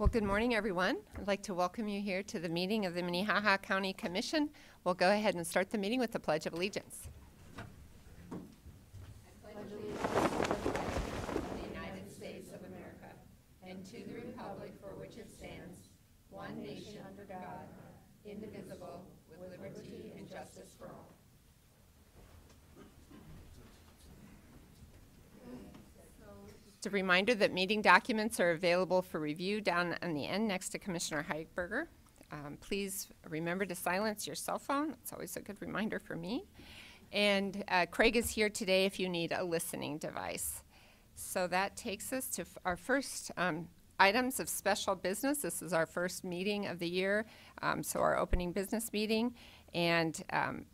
Well, good morning, everyone. I'd like to welcome you here to the meeting of the Minnehaha County Commission. We'll go ahead and start the meeting with the Pledge of Allegiance. I pledge allegiance to the United States of America and to the republic for which it stands, one nation under God, indivisible, with liberty and justice for all. Just a reminder that meeting documents are available for review down on the end next to Commissioner Heiberger. Please remember to silence your cell phone. It's always a good reminder for me. And Craig is here today if you need a listening device. So that takes us to our first items of special business. This is our first meeting of the year, so our opening business meeting. And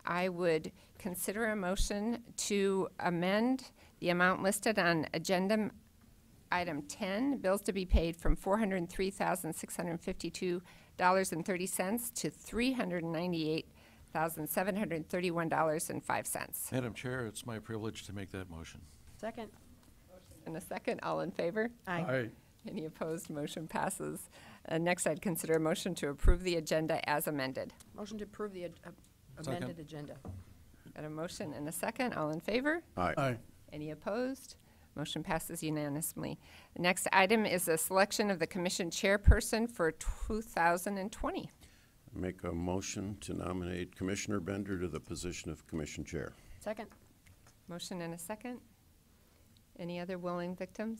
I would consider a motion to amend the amount listed on agenda Item 10, bills to be paid from $403,652.30 to $398,731.05. Madam Chair, it's my privilege to make that motion. Second. And a second, all in favor? Aye. Aye. Any opposed? Motion passes. Next, I'd consider a motion to approve the agenda as amended. Motion to approve the amended agenda. Got a motion and a second, all in favor? Aye. Aye. Any opposed? Motion passes unanimously. The next item is the selection of the commission chairperson for 2020. Make a motion to nominate Commissioner Bender to the position of Commission Chair. Second. Motion and a second. Any other willing victims?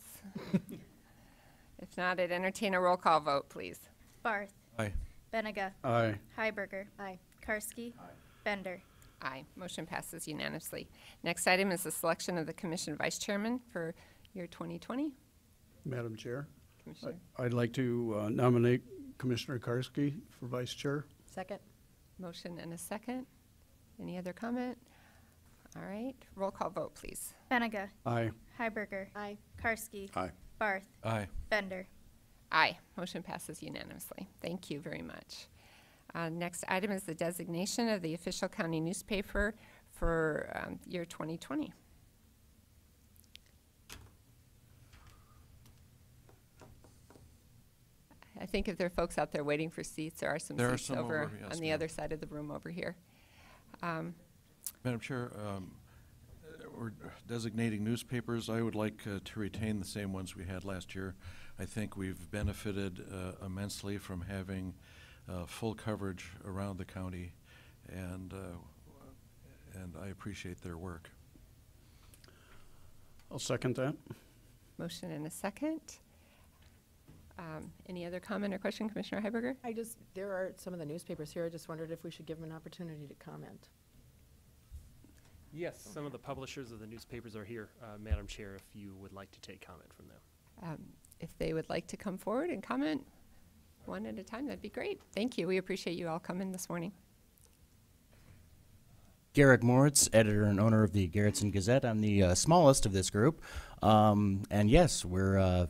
If not, I'd entertain a roll call vote, please. Barth. Aye. Benega. Aye. Heiberger. Aye. Karski. Aye. Bender. Aye. Motion passes unanimously. Next item is the selection of the commission vice chairman for year 2020. Madam Chair, Commissioner. I'd like to nominate Commissioner Karski for Vice Chair. Second. Motion and a second. Any other comment? All right. Roll call vote, please. Benega. Aye. Heiberger. Aye. Karski. Aye. Barth. Aye. Bender. Aye. Motion passes unanimously. Thank you very much. Next item is the designation of the official county newspaper for year 2020. I think if there are folks out there waiting for seats, there are some seats over yes, on the other side of the room over here. Madam Chair, we're designating newspapers. I would like to retain the same ones we had last year. I think we've benefited immensely from having full coverage around the county, and I appreciate their work. I'll second that. Motion and a second. Any other comment or question, Commissioner Heiberger? There are some of the newspapers here. I just wondered if we should give them an opportunity to comment. Yes, some of the publishers of the newspapers are here, Madam Chair, if you would like to take comment from them. If they would like to come forward and comment one at a time, that'd be great. Thank you. We appreciate you all coming this morning. Garrick Moritz, editor and owner of the Garrettson Gazette. I'm the smallest of this group. And yes, we're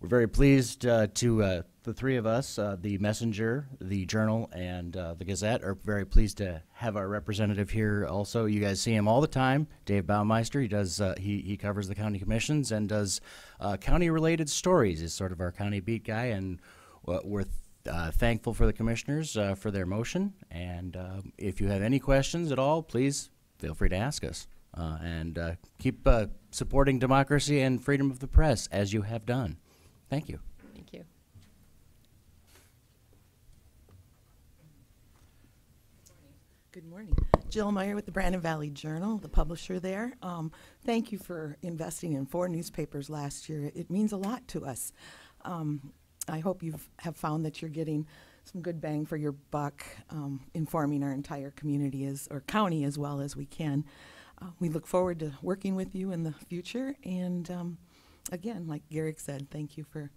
very pleased to the three of us, the Messenger, the Journal, and the Gazette, are very pleased to have our representative here also. You guys see him all the time, Dave Baumeister. He does he covers the county commissions and does county-related stories. He's sort of our county beat guy, and we're thankful for the commissioners for their motion. And if you have any questions at all, please feel free to ask us. And keep supporting democracy and freedom of the press as you have done. Thank you. Thank you. Good morning. Jill Meyer with the Brandon Valley Journal, the publisher there. Thank you for investing in 4 newspapers last year. It means a lot to us. I hope you have found that you're getting some good bang for your buck, informing our entire community or county as well as we can. We look forward to working with you in the future. And again, like Garrick said, thank you for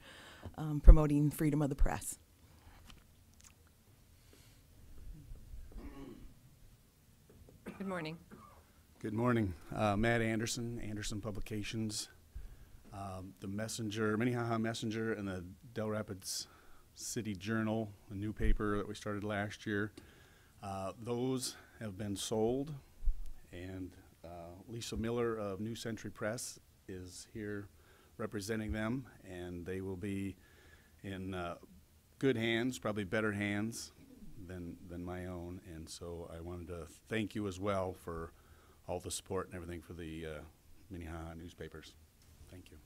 promoting freedom of the press. Good morning. Good morning. Matt Anderson, Anderson Publications, the Messenger, Minnehaha Messenger, and the Del Rapids City Journal, a new paper that we started last year. Those have been sold, and Lisa Miller of New Century Press is here representing them, and they will be in good hands, probably better hands than my own. And so I wanted to thank you as well for all the support and everything for the Minnehaha newspapers. Thank you.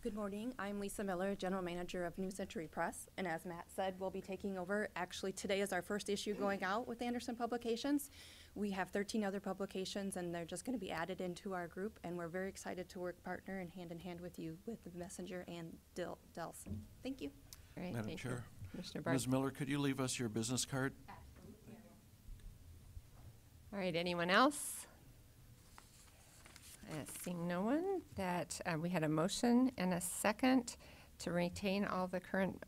Good morning. I'm Lisa Miller, General Manager of New Century Press. And as Matt said, we'll be taking over. Actually, today is our first issue going out with Anderson Publications. We have 13 other publications, and they're just going to be added into our group. And we're very excited to work partner and hand in hand with you with the Messenger and Dells. Thank you. All right, Madam thank you. Chair. Commissioner Barth. Ms. Miller, could you leave us your business card? All right, anyone else? Seeing no one, that we had a motion and a second to retain all the current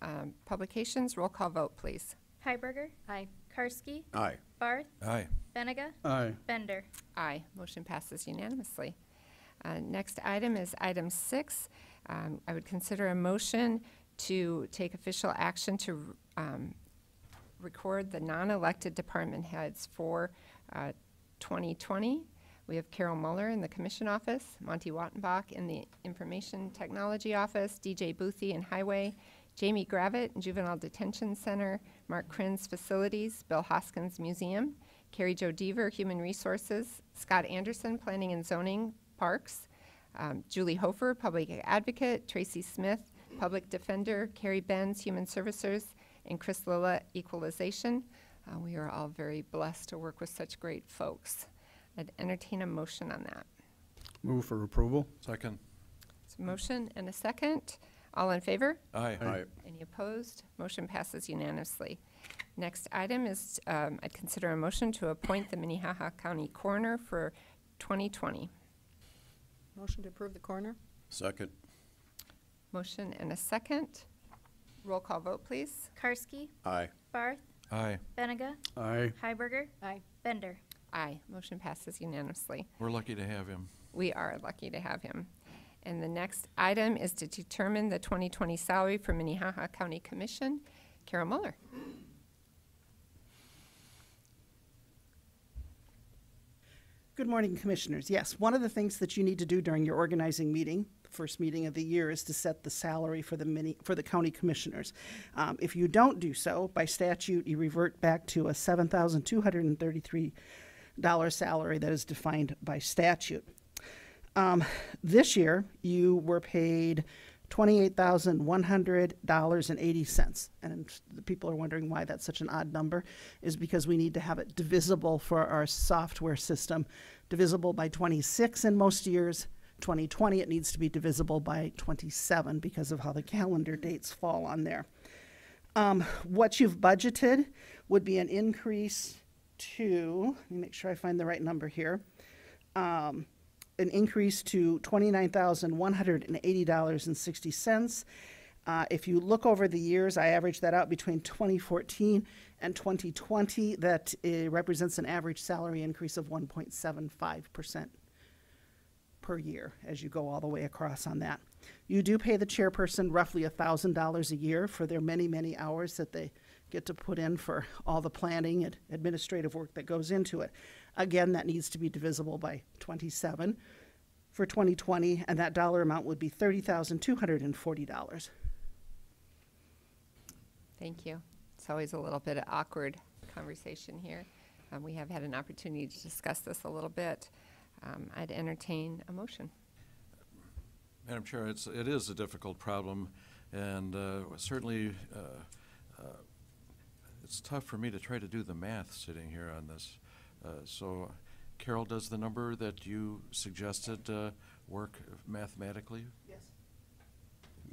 publications. Roll call vote, please. Heiberger. Aye. Karski. Aye. Barth. Aye. Benega. Aye. Bender. Aye. Motion passes unanimously. Next item is item 6. I would consider a motion to take official action to record the non-elected department heads for 2020. We have Carol Muller in the Commission Office, Monty Wattenbach in the Information Technology Office, DJ Boothie in Highway, Jamie Gravitt in Juvenile Detention Center, Mark Krinz Facilities, Bill Hoskins Museum, Carrie Jo Deaver, Human Resources, Scott Anderson, Planning and Zoning, Parks, Julie Hofer, Public Advocate, Tracy Smith, Public Defender, Carrie Benz, Human Services, and Chris Lilla, Equalization. We are all very blessed to work with such great folks. I'd entertain a motion on that. Move for approval. Second. So motion and a second. All in favor? Aye. Aye. Any opposed? Motion passes unanimously. Next item is I'd consider a motion to appoint the Minnehaha County Coroner for 2020. Motion to approve the coroner? Second. Motion and a second. Roll call vote, please. Karski. Aye. Barth. Aye. Benega. Aye. Heiberger. Aye. Bender. Aye. Motion passes unanimously. We're lucky to have him. We are lucky to have him. And the next item is to determine the 2020 salary for Minnehaha County Commission. Carol Muller. Good morning, Commissioners. Yes, one of the things that you need to do during your organizing meeting, the first meeting of the year, is to set the salary for the county commissioners. If you don't do so, by statute, you revert back to a $7,233 salary that is defined by statute. This year, you were paid $28,100.80. And the people are wondering why that's such an odd number, is because we need to have it divisible for our software system, divisible by 26 in most years. 2020, it needs to be divisible by 27 because of how the calendar dates fall on there. What you've budgeted would be an increase to, let me make sure I find the right number here, an increase to $29,180.60. If you look over the years, I averaged that out between 2014 and 2020. That represents an average salary increase of 1.75% per year as you go all the way across on that. You do pay the chairperson roughly $1,000 a year for their many, many hours that they get to put in for all the planning and administrative work that goes into it. Again, that needs to be divisible by 27 for 2020, and that dollar amount would be $30,240. Thank you. It's always a little bit of awkward conversation here. We have had an opportunity to discuss this a little bit. I'd entertain a motion. Madam Chair, it is a difficult problem, and certainly it's tough for me to try to do the math sitting here on this. So Carol, does the number that you suggested work mathematically? Yes.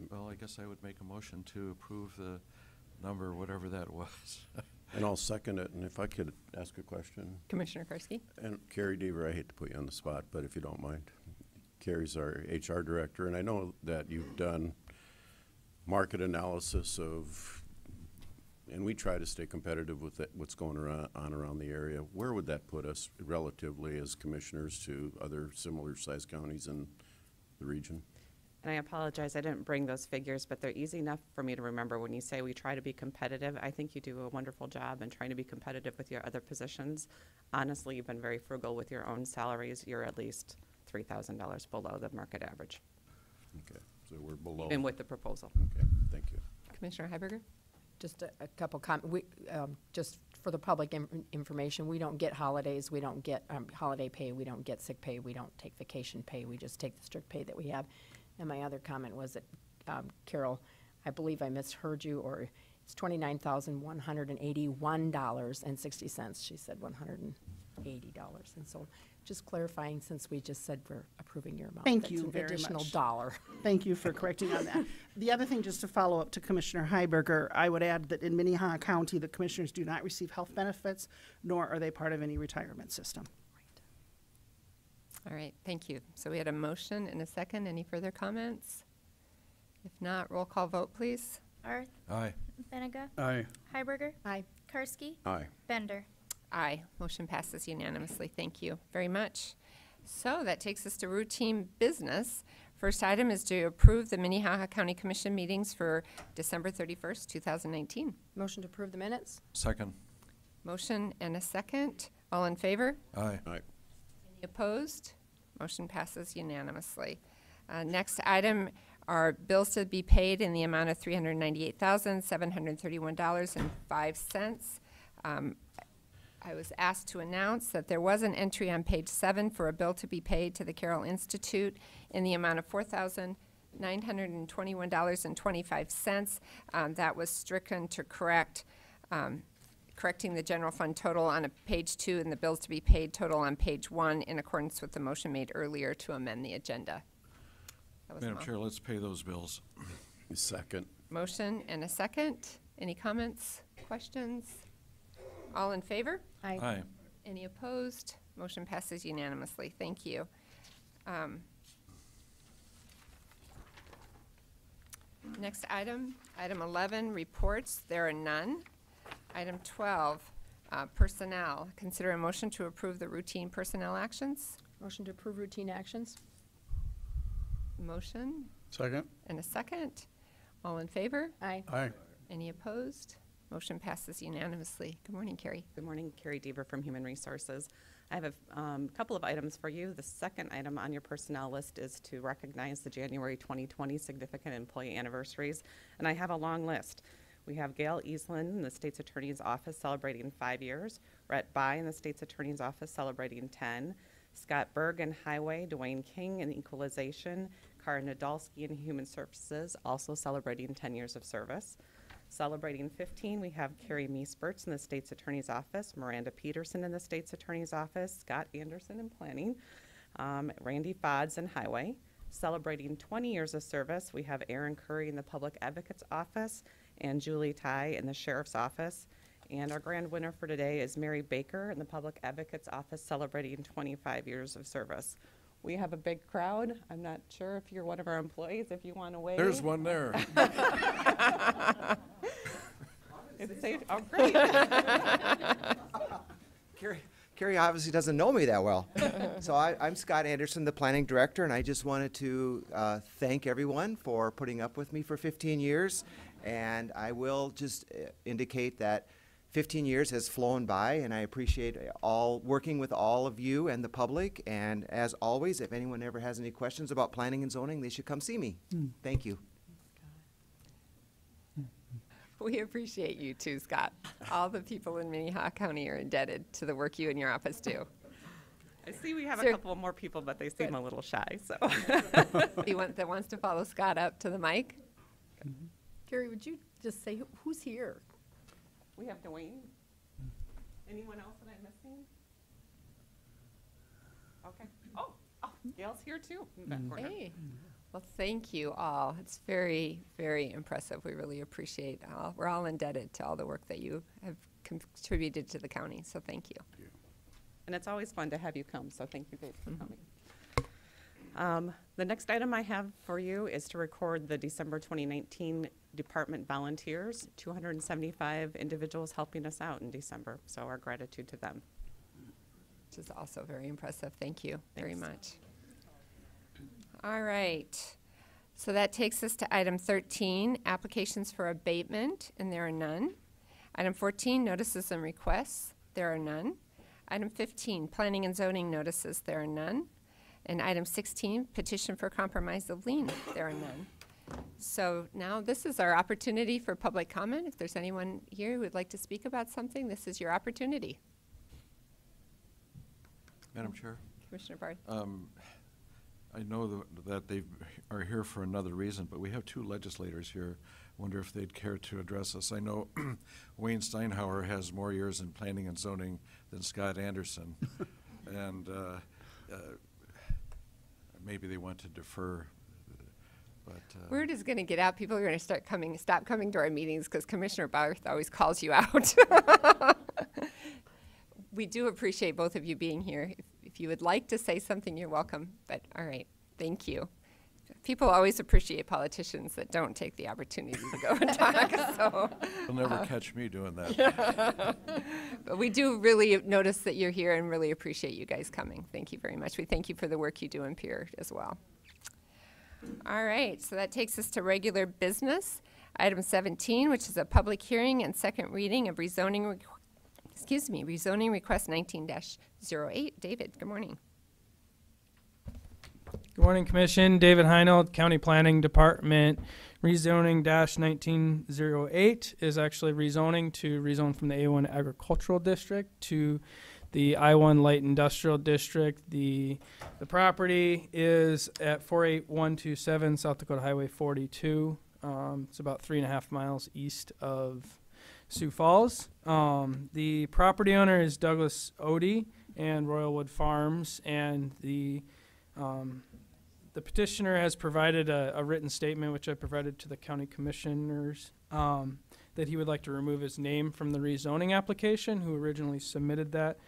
Well, I guess I would make a motion to approve the number, whatever that was. And I'll second it. And if I could ask a question. Commissioner Karski? And Carrie Deaver, I hate to put you on the spot, but if you don't mind. Carrie's our HR director, and I know that you've done market analysis of, and we try to stay competitive with what's going on around the area. Where would that put us relatively as commissioners to other similar sized counties in the region? And I apologize, I didn't bring those figures, but they're easy enough for me to remember. When you say we try to be competitive, I think you do a wonderful job in trying to be competitive with your other positions. Honestly, you've been very frugal with your own salaries. You're at least $3,000 below the market average. Okay, So we're below. Even with the proposal. Okay, thank you. Commissioner Heiberger? Just a couple just for the public information, we don't get holidays, we don't get holiday pay, we don't get sick pay, we don't take vacation pay, we just take the strict pay that we have. And my other comment was that, Carol, I believe I misheard you, or it's $29,181.60. She said $180. And so just clarifying, since we just said we're approving your amount. Thank that's you an very additional much. dollar. Thank you for correcting on that. The other thing, just to follow up to Commissioner Heiberger, I would add that in Minnehaha County, the commissioners do not receive health benefits, nor are they part of any retirement system. All right, thank you. So we had a motion and a second. Any further comments? If not, roll call vote, please. Arth, Aye. Benega, Aye. Heiberger, Aye. Karski, Aye. Bender. Aye. Motion passes unanimously. Thank you very much. So that takes us to routine business. First item is to approve the Minnehaha County Commission meetings for December 31st, 2019. Motion to approve the minutes? Second. Motion and a second. All in favor? Aye. Aye. Any opposed? Motion passes unanimously. Next item are bills to be paid in the amount of $398,731.05. I was asked to announce that there was an entry on page 7 for a bill to be paid to the Carroll Institute in the amount of $4,921.25. That was stricken to correcting the general fund total on page 2 and the bills to be paid total on page 1 in accordance with the motion made earlier to amend the agenda. That was Madam all. Chair, let's pay those bills. Second. Motion and a second. Any comments, questions? All in favor? Aye. Any opposed? Motion passes unanimously. Thank you. Next item, item 11, reports. There are none. Item 12, personnel. Consider a motion to approve the routine personnel actions. Motion to approve routine actions? Motion Second. and a second. All in favor? Aye. Aye. Any opposed? Motion passes unanimously. Good morning, Carrie. Good morning, Carrie Deaver from Human Resources. I have a couple of items for you. The second item on your personnel list is to recognize the January 2020 significant employee anniversaries, and I have a long list. We have Gail Eastland in the State's Attorney's Office celebrating 5 years, Rhett By in the State's Attorney's Office celebrating 10, Scott Berg in Highway, Dwayne King in Equalization, Kara Nadolski in Human Services, also celebrating 10 years of service. Celebrating 15, we have Carrie Meespertz in the State's Attorney's Office, Miranda Peterson in the State's Attorney's Office, Scott Anderson in Planning, Randy Fodds in Highway. Celebrating 20 years of service, we have Aaron Curry in the Public Advocate's Office and Julie Ty in the Sheriff's Office. And our grand winner for today is Mary Baker in the Public Advocate's Office celebrating 25 years of service. We have a big crowd. I'm not sure if you're one of our employees, if you want to wave. There's one there. It's safe. Oh, great. Carrie obviously doesn't know me that well. So I'm Scott Anderson, the planning director, and I just wanted to thank everyone for putting up with me for 15 years. And I will just indicate that 15 years has flown by, and I appreciate working with all of you and the public. And as always, if anyone ever has any questions about planning and zoning, they should come see me. Thank you. We appreciate you too, Scott. All the people in Minnehaha County are indebted to the work you and your office do. I see we have Sir. a couple more people, but they seem a little shy, so. That wants to follow Scott up to the mic? Carrie, would you just say who's here? We have Dwayne. Anyone else that I'm missing? Okay. Oh, Gail's here too. in that corner. Hey. Well, thank you all. It's very, very impressive. We really appreciate all. We're all indebted to all the work that you have contributed to the county, so thank you. And it's always fun to have you come, so thank you guys for coming. The next item I have for you is to record the December 2019 department volunteers, 275 individuals helping us out in December, so our gratitude to them. Which is also very impressive. Thank you very Thanks. much. All right. So that takes us to item 13, applications for abatement, and there are none. Item 14, notices and requests. There are none. Item 15, planning and zoning notices. There are none. And item 16, petition for compromise of lien. There are none. So now this is our opportunity for public comment. If there's anyone here who would like to speak about something, this is your opportunity. Madam Chair, Commissioner Barth. I know that they are here for another reason, but we have two legislators here. Wonder if they'd care to address us. I know Wayne Steinhauer has more years in planning and zoning than Scott Anderson, and maybe they want to defer. But Word is going to get out. People are going to stop coming to our meetings because Commissioner Barth always calls you out. We do appreciate both of you being here. If you would like to say something, you're welcome. But all right, thank you. People always appreciate politicians that don't take the opportunity to go and talk. So you'll never catch me doing that. but we do really notice that you're here and really appreciate you guys coming. Thank you very much. We thank you for the work you do in Pierre as well. All right, so that takes us to regular business. Item 17, which is a public hearing and second reading of rezoning request 19-08. David, good morning. Good morning, Commission. David Heinold, County Planning Department. Rezoning -1908 is actually rezone from the A1 Agricultural District to the I-1 Light Industrial District. The property is at 48127 South Dakota Highway 42. It's about 3.5 miles east of Sioux Falls. The property owner is Douglas Odie and Royalwood Farms, and the petitioner has provided a written statement, which I provided to the county commissioners, that he would like to remove his name from the rezoning application, who originally submitted that.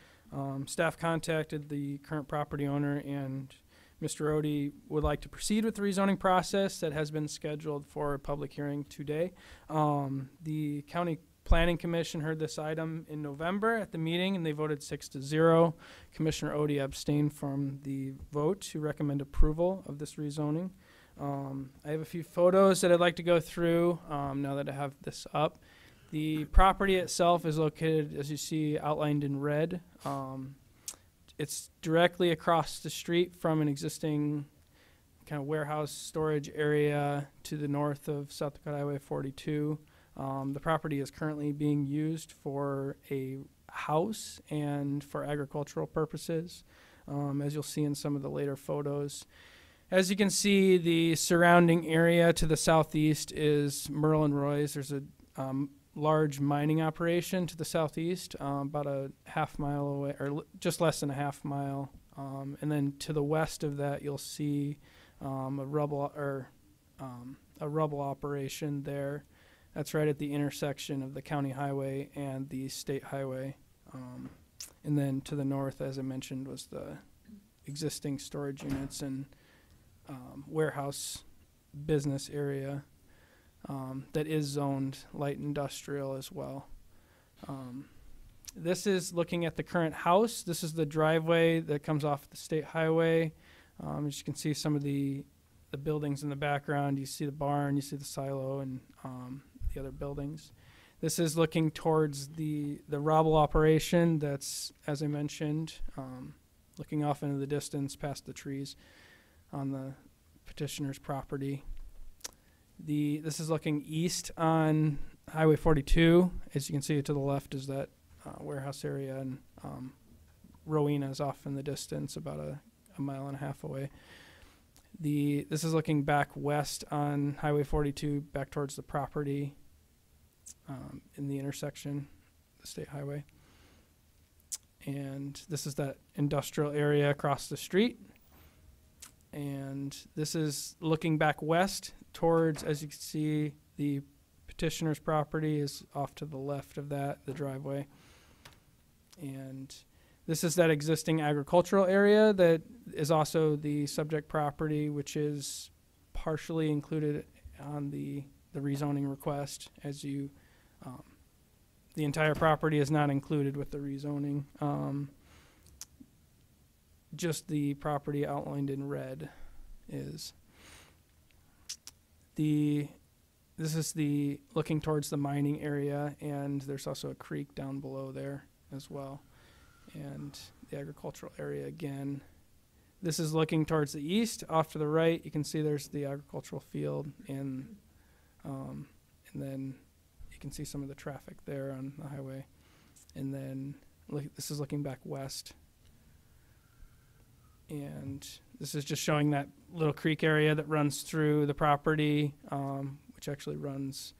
Staff contacted the current property owner, and Mr. Odie would like to proceed with the rezoning process that has been scheduled for a public hearing today. The County Planning Commission heard this item in November at the meeting, and they voted 6-0. Commissioner Odie abstained from the vote to recommend approval of this rezoning. I have a few photos that I'd like to go through now that I have this up. The property itself is located, as you see, outlined in red. It's directly across the street from an existing kind of warehouse storage area to the north of South Dakota Highway 42. The property is currently being used for a house and for agricultural purposes, as you'll see in some of the later photos. As you can see, the surrounding area to the southeast is Merlin Roy's. There's a large mining operation to the southeast, about a half mile away, or just less than a half mile. And then to the west of that, you'll see a rubble operation there. That's right at the intersection of the county highway and the state highway. And then to the north, as I mentioned, was the existing storage units and warehouse business area that is zoned light industrial as well. This is looking at the current house. This is the driveway that comes off the state highway. As you can see some of the buildings in the background. You see the barn, you see the silo, and the other buildings. This is looking towards the rubble operation that's, as I mentioned, looking off into the distance past the trees on the petitioner's property. This is looking east on Highway 42. As you can see to the left is that warehouse area, and Rowena is off in the distance about a mile and a half away. This is looking back west on Highway 42 back towards the property in the intersection, the state highway. And this is that industrial area across the street. And this is looking back west towards, as you can see, the petitioner's property is off to the left of that, the driveway. And this is that existing agricultural area that is also the subject property, which is partially included on the rezoning request. As you, the entire property is not included with the rezoning. Just the property outlined in red is. This is the looking towards the mining area, and there's also a creek down below there as well. And the agricultural area again. This is looking towards the east. Off to the right, you can see there's the agricultural field, and then you can see some of the traffic there on the highway. And then this is looking back west. And this is just showing that little creek area that runs through the property, which actually runs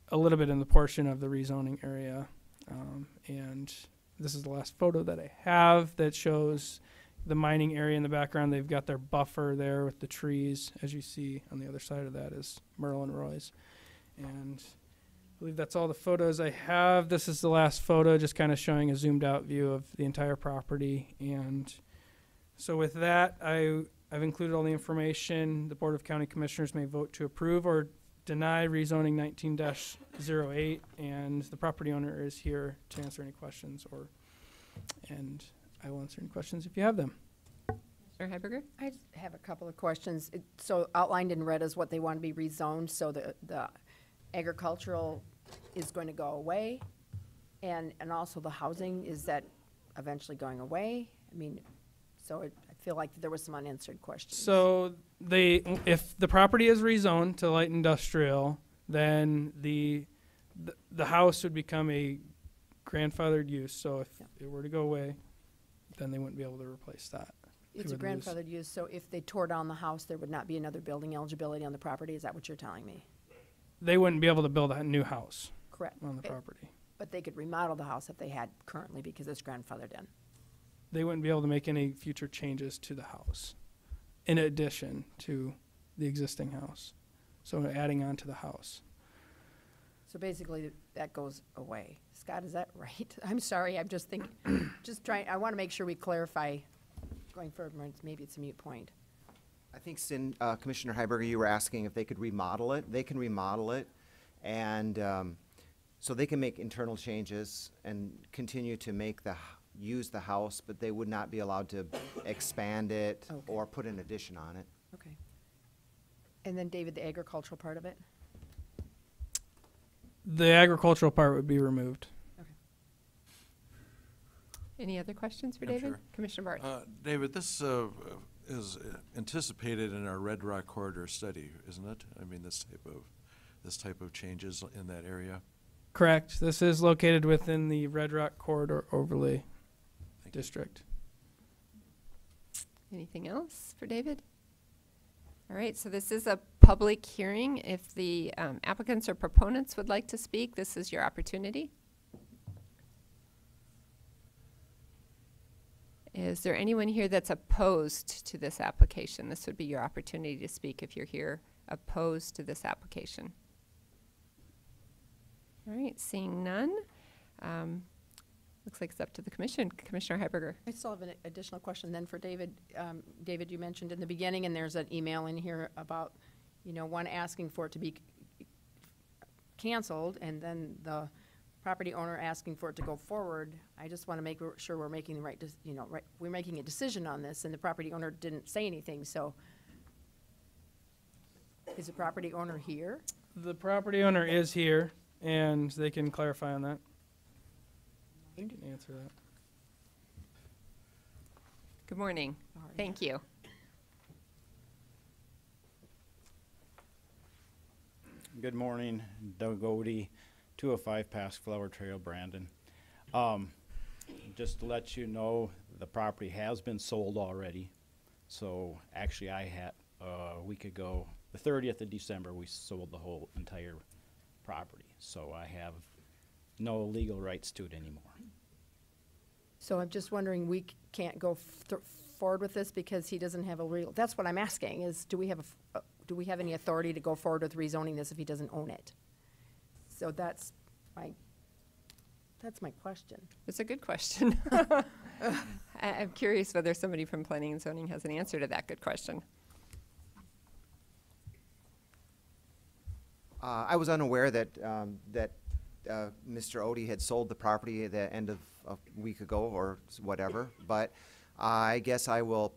a little bit in the portion of the rezoning area. And this is the last photo that I have that shows the mining area in the background. They've got their buffer there with the trees. As you see on the other side of that is Merlin Roy's. And I believe that's all the photos I have. This is the last photo, just kind of showing a zoomed out view of the entire property. And so with that, I've included all the information. The Board of County Commissioners may vote to approve or deny rezoning 19-08, and the property owner is here to answer any questions, and I will answer any questions if you have them. Mr. Heiberger? I just have a couple of questions. So outlined in red is what they want to be rezoned, so the agricultural is going to go away, and also the housing, is that eventually going away? I mean, so I feel like there was some unanswered questions. So if the property is rezoned to light industrial, then the house would become a grandfathered use. So if it were to go away, then they wouldn't be able to replace that. It's a grandfathered use, so if they tore down the house, there would not be another building eligibility on the property? Is that what you're telling me? They wouldn't be able to build a new house Correct. on the property. But they could remodel the house if they had currently, because it's grandfathered in. They wouldn't be able to make any future changes to the house in addition to the existing house. So adding on to the house. So basically, that goes away. Scott, is that right? I'm sorry, I'm just thinking, I want to make sure we clarify going forward, maybe it's a moot point. I think Commissioner Heiberger, you were asking if they could remodel it. They can remodel it, and so they can make internal changes and continue to use the house, but they would not be allowed to expand it or put an addition on it. Okay. And then David, the agricultural part of it? The agricultural part would be removed. Okay. Any other questions for Yeah, David? sure. Commissioner Barth? David, this is anticipated in our Red Rock Corridor study, isn't it? I mean, this type of changes in that area. Correct. This is located within the Red Rock Corridor Overlay District. Anything else for David? All right, so this is a public hearing. If the applicants or proponents would like to speak, this is your opportunity. Is there anyone here that's opposed to this application? This would be your opportunity to speak if you're here opposed to this application. All right, seeing none. Looks like it's up to the commission. Commissioner Heiberger. I still have an additional question then for David. David, you mentioned in the beginning, and there's an email in here about, one asking for it to be canceled, and then the property owner asking for it to go forward. I just want to make sure we're making the right, we're making a decision on this, and the property owner didn't say anything, so is the property owner here? The property owner is here, and they can clarify on that. I can answer that. Good morning. Thank you. Good morning, Doug Odie, 205 Past Flower Trail, Brandon. Just to let you know, the property has been sold already. So actually I had, a week ago, the 30th of December, we sold the whole entire property. So I have no legal rights to it anymore. So I'm just wondering, we can't go forward with this because he doesn't have a real, that's what I'm asking, is do we have any authority to go forward with rezoning this if he doesn't own it? So that's my question. It's a good question. I'm curious whether somebody from Planning and Zoning has an answer to that good question. I was unaware that Mr. Odie had sold the property at the end of a week ago or whatever, but I guess I will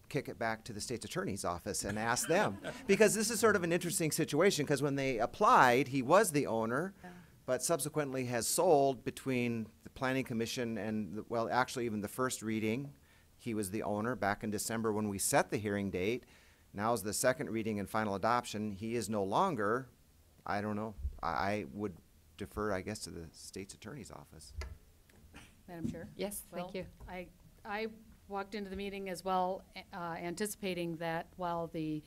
kick it back to the state's attorney's office and ask them. Because this is sort of an interesting situation, because when they applied, he was the owner, but subsequently has sold between the Planning Commission and, well, actually even the first reading. He was the owner back in December when we set the hearing date. Now is the second reading and final adoption. He is no longer, I don't know. I would defer, I guess, to the state's attorney's office. Madam Chair? Yes, thank you. I walked into the meeting as well, anticipating that while the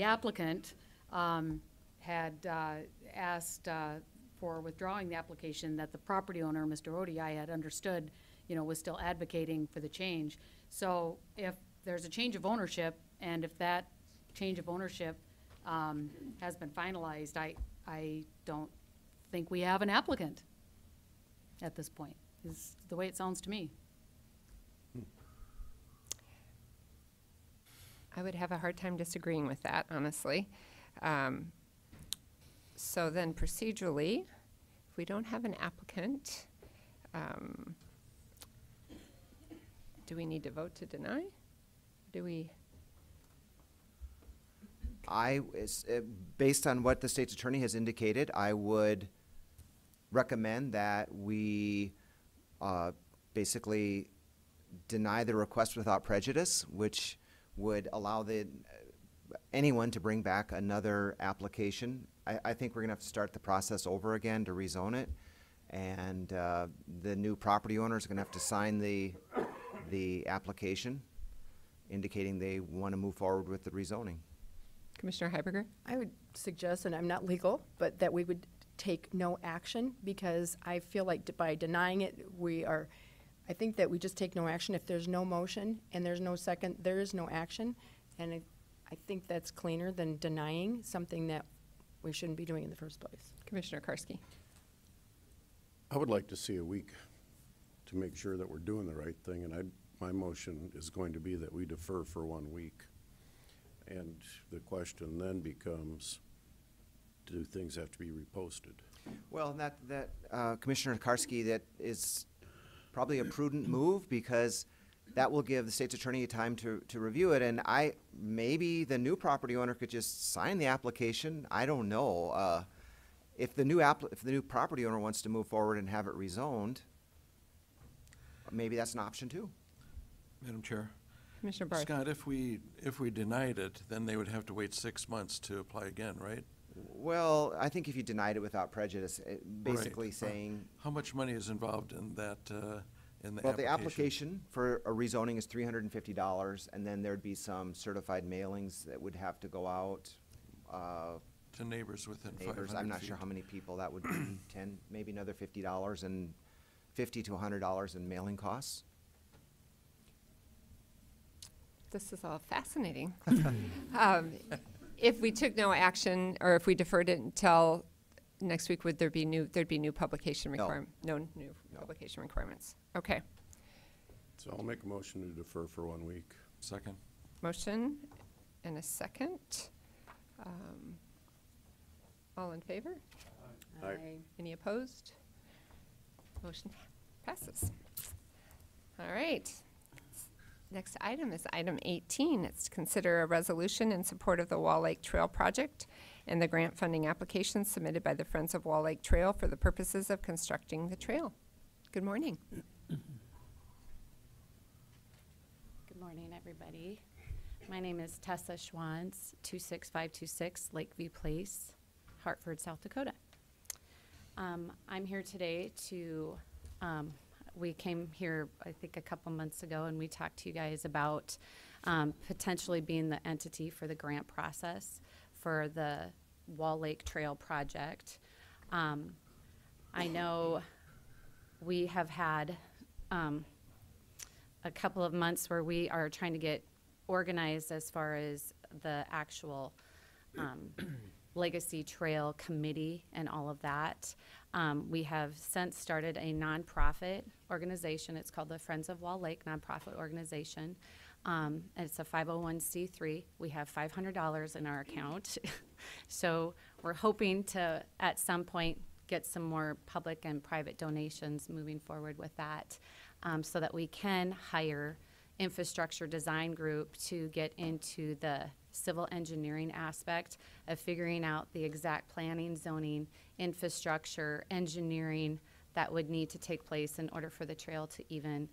applicant had asked for withdrawing the application, that the property owner, Mr. Odie, I had understood, was still advocating for the change. So if there's a change of ownership, and if that change of ownership has been finalized, I don't think we have an applicant at this point, is the way it sounds to me. I would have a hard time disagreeing with that, honestly. So then procedurally, if we don't have an applicant, do we need to vote to deny? Do we? Based on what the state's attorney has indicated, I would recommend that we basically deny the request without prejudice, which would allow anyone to bring back another application. I think we're going to have to start the process over again to rezone it, and the new property owner is going to have to sign the application indicating they want to move forward with the rezoning. Commissioner Heiberger? I would suggest, and I'm not legal, but that we would take no action, because I feel like by denying it, I think that we just take no action. If there's no motion and there's no second, there is no action. And I think that's cleaner than denying something that we shouldn't be doing in the first place. Commissioner Karski? I would like to see a week to make sure that we're doing the right thing, and my motion is going to be that we defer for 1 week. And the question then becomes, do things have to be reposted? Well, Commissioner Karski, that is probably a prudent move, because that will give the state's attorney time to review it, and maybe the new property owner could just sign the application. I don't know. If the new property owner wants to move forward and have it rezoned, maybe that's an option too. Madam Chair. Commissioner Barth? Scott, if we denied it, then they would have to wait 6 months to apply again, right? Well, I think if you denied it without prejudice, basically Right. saying. How much money is involved in that, Well, the application for a rezoning is $350, and then there'd be some certified mailings that would have to go out. To neighbors within 500 I'm not feet. sure how many people that would be, 10, maybe another $50 and $50 to $100 in mailing costs. This is all fascinating. If we took no action, or if we deferred it until next week, would there'd be new publication requirement? No new publication requirements. Okay. So I'll make a motion to defer for 1 week. Second. Motion and a second. All in favor? Aye. Any opposed? Motion passes. All right. Next item is item 18. It's to consider a resolution in support of the Wall Lake Trail project and the grant funding application submitted by the Friends of Wall Lake Trail for the purposes of constructing the trail. Good morning. Good morning, everybody. My name is Tessa Schwantz, 26526 Lakeview Place, Hartford, South Dakota. I'm here today to, we came here, I think, a couple months ago, and we talked to you guys about potentially being the entity for the grant process for the Wall Lake Trail project. I know we have had a couple of months where we are trying to get organized as far as the actual Legacy Trail Committee and all of that. We have since started a nonprofit organization. It's called the Friends of Wall Lake Nonprofit Organization. It's a 501c3. We have $500 in our account. So we're hoping to, at some point, get some more public and private donations moving forward with that, so that we can hire infrastructure design group to get into the civil engineering aspect of figuring out the exact planning, zoning, infrastructure, engineering that would need to take place in order for the trail to even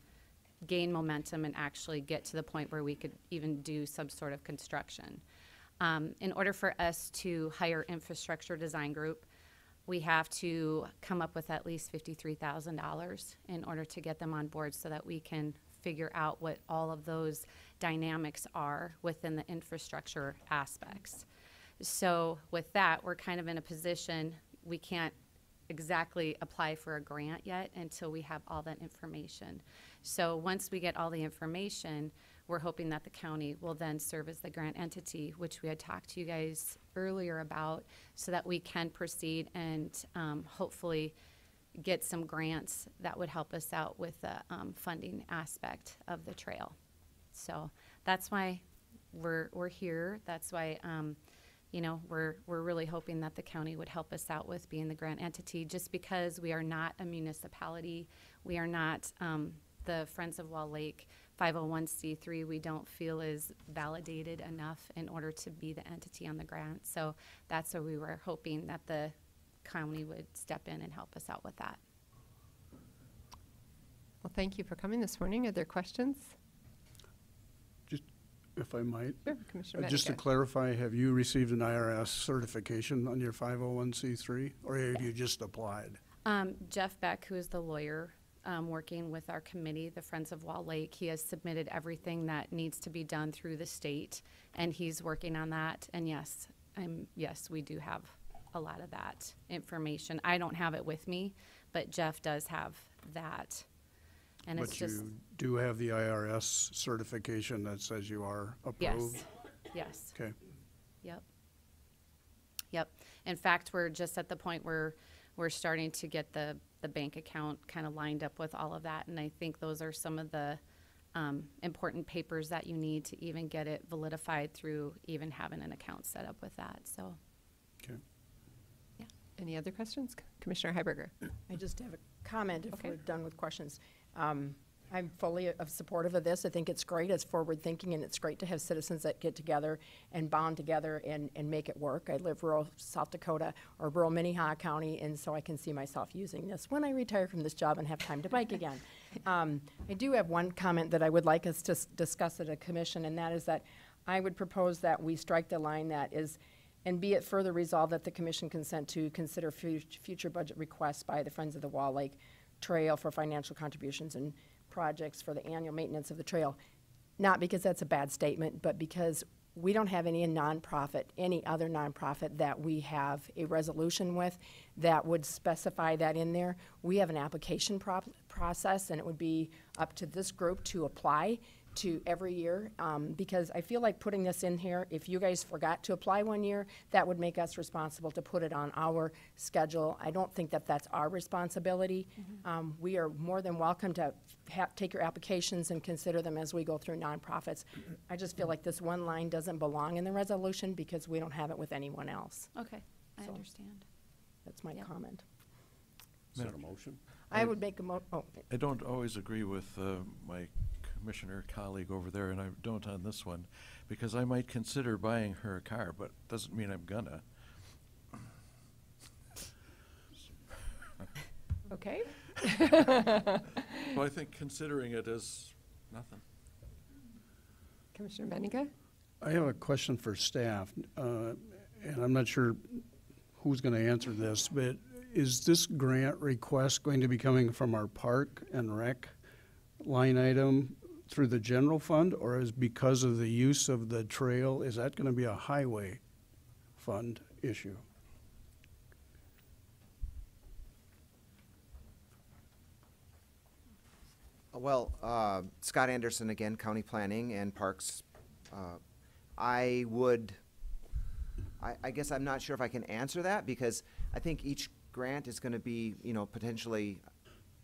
gain momentum and actually get to the point where we could even do some sort of construction. In order for us to hire infrastructure design group, we have to come up with at least $53,000 in order to get them on board so that we can figure out what all of those dynamics are within the infrastructure aspects. So with that, we're kind of in a position, we can't exactly apply for a grant yet until we have all that information. So once we get all the information, we're hoping that the county will then serve as the grant entity, which we had talked to you guys earlier about, so that we can proceed and hopefully get some grants that would help us out with the funding aspect of the trail. So that's why we're here. That's why you know, we're really hoping that the county would help us out with being the grant entity, just because we are not a municipality. We are not the Friends of Wall Lake 501c3. We don't feel is validated enough in order to be the entity on the grant. So that's where we were hoping that the county would step in and help us out with that. Well, thank you for coming this morning. Are there questions? Just, if I might. Sure, Commissioner Just to Benninger. clarify, have you received an IRS certification on your 501c3, or have you just applied? Jeff Beck, who is the lawyer working with our committee, the Friends of Wall Lake, he has submitted everything that needs to be done through the state, and he's working on that. And yes, yes, we do have a lot of that information. I don't have it with me, but Jeff does have that. And But it's just, you do have the IRS certification that says you are approved? yes, yes. Okay. Yep. Yep. In fact, we're just at the point where we're starting to get the bank account kind of lined up with all of that. And I think those are some of the important papers that you need to even get it validified through even having an account set up with that. So. Okay. Yeah. Any other questions? Commissioner Heiberger. I just have a comment if Okay. we're done with questions. I'm fully supportive of this. I think it's great. It's forward-thinking, and it's great to have citizens that get together and bond together and make it work. I live rural South Dakota or rural Minnehaha County, and so I can see myself using this when I retire from this job and have time to bike again. I do have one comment that I would like us to discuss at a commission, and that is that I would propose that we strike the line that is, and be it further resolved that the commission consent to consider future budget requests by the Friends of the Wall Lake Trail for financial contributions and projects for the annual maintenance of the trail. Not because that's a bad statement, but because we don't have any other nonprofit that we have a resolution with that would specify that in there. We have an application process, and it would be up to this group to apply to every year, because I feel like putting this in here, if you guys forgot to apply one year, that would make us responsible to put it on our schedule. I don't think that that's our responsibility. We are more than welcome to take your applications and consider them as we go through nonprofits. I just feel like this one line doesn't belong in the resolution because we don't have it with anyone else. Okay, I So, understand. That's my Yep. comment. Is that a motion? I would make I don't always agree with my commissioner colleague over there, and I don't on this one, because I might consider buying her a car, but doesn't mean I'm gonna. Okay. Well, I think considering it is nothing. Commissioner Benninger. I have a question for staff, and I'm not sure who's going to answer this, but is this grant request going to be coming from our park and rec line item through the general fund, or is because of the use of the trail, is that going to be a highway fund issue? Well, Scott Anderson again, County Planning and Parks. I guess I'm not sure if I can answer that, because I think each grant is going to be, you know, potentially,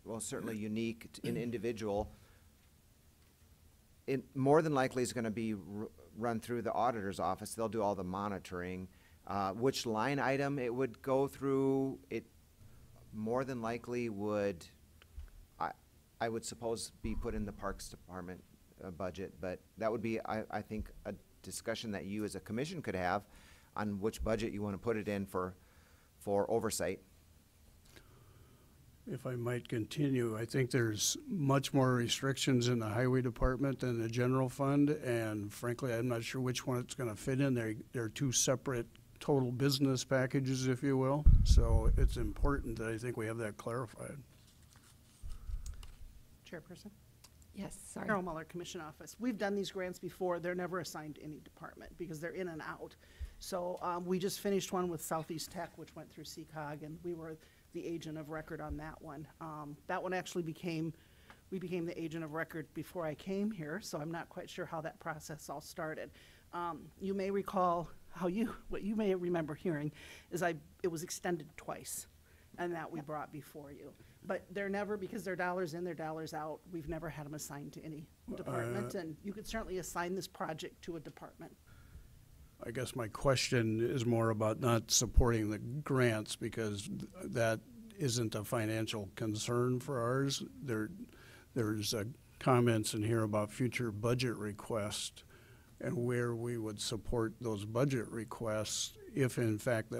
well, certainly unique and individual. It more than likely is going to be run through the auditor's office. They'll do all the monitoring. Which line item it would go through, it more than likely would, I would suppose, be put in the Parks Department budget, but that would be, I think, a discussion that you as a commission could have on which budget you want to put it in for oversight. if I might continue, I think there's much more restrictions in the highway department than the general fund, and frankly, I'm not sure which one it's gonna fit in. They're two separate total business packages, if you will. So it's important that I think we have that clarified. Chairperson? Yes, sorry. Carol Muller, Commission Office. We've done these grants before. They're never assigned to any department because they're in and out. So we just finished one with Southeast Tech, which went through CCOG, and we were the agent of record on that one. That one actually we became the agent of record before I came here, so I'm not quite sure how that process all started. You may recall what you may remember hearing is it was extended twice, and that we brought before you. But they're never, because they're dollars in, they're dollars out, we've never had them assigned to any department, and you could certainly assign this project to a department. I guess my question is more about not supporting the grants because that isn't a financial concern for ours. There's comments in here about future budget requests and where we would support those budget requests if in fact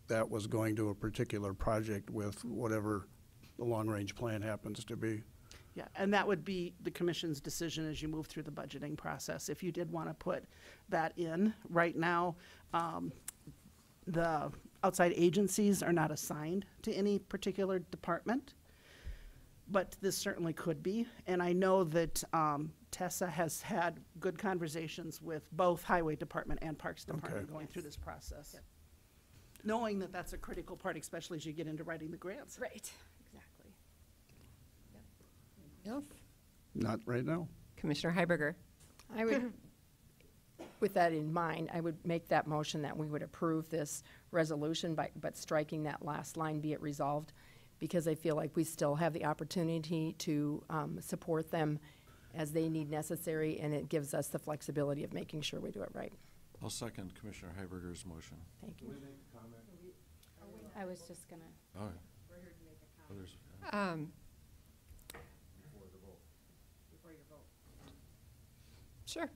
that was going to a particular project with whatever the long-range plan happens to be. Yeah, and that would be the commission's decision as you move through the budgeting process. If you did want to put that in, right now, the outside agencies are not assigned to any particular department, but this certainly could be. And I know that Tessa has had good conversations with both Highway Department and Parks Department going through this process. Yep. Knowing that that's a critical part, especially as you get into writing the grants. Right. Else? Not right now. Commissioner Heiberger. I would, with that in mind, I would make that motion that we would approve this resolution, but striking that last line, be it resolved, because I feel like we still have the opportunity to support them as they need necessary, and it gives us the flexibility of making sure we do it right. I'll second Commissioner Heiberger's motion. Thank you. I was just gonna. All right. We're here to make a Others, before your vote. Sure.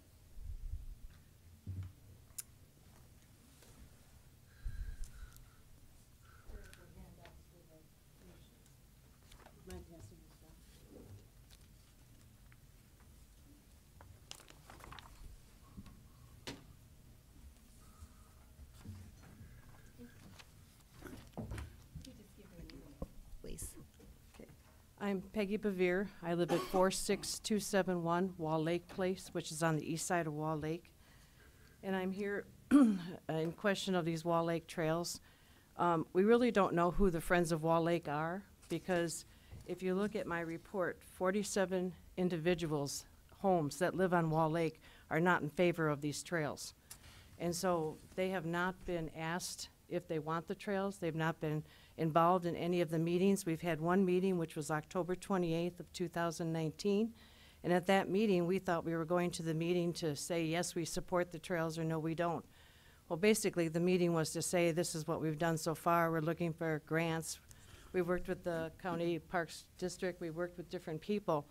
Please. Okay. I'm Peggy Bevere. I live at 46271 Wall Lake Place, which is on the east side of Wall Lake. And I'm here in question of these Wall Lake trails. We really don't know who the Friends of Wall Lake are, because if you look at my report, 47 individuals, homes that live on Wall Lake are not in favor of these trails. And so they have not been asked if they want the trails. They've not been involved in any of the meetings. We've had one meeting, which was October 28th of 2019. And at that meeting, we thought we were going to the meeting to say, yes, we support the trails, or no, we don't. Well, basically, the meeting was to say, this is what we've done so far. We're looking for grants. We worked with the County Parks District. We worked with different people.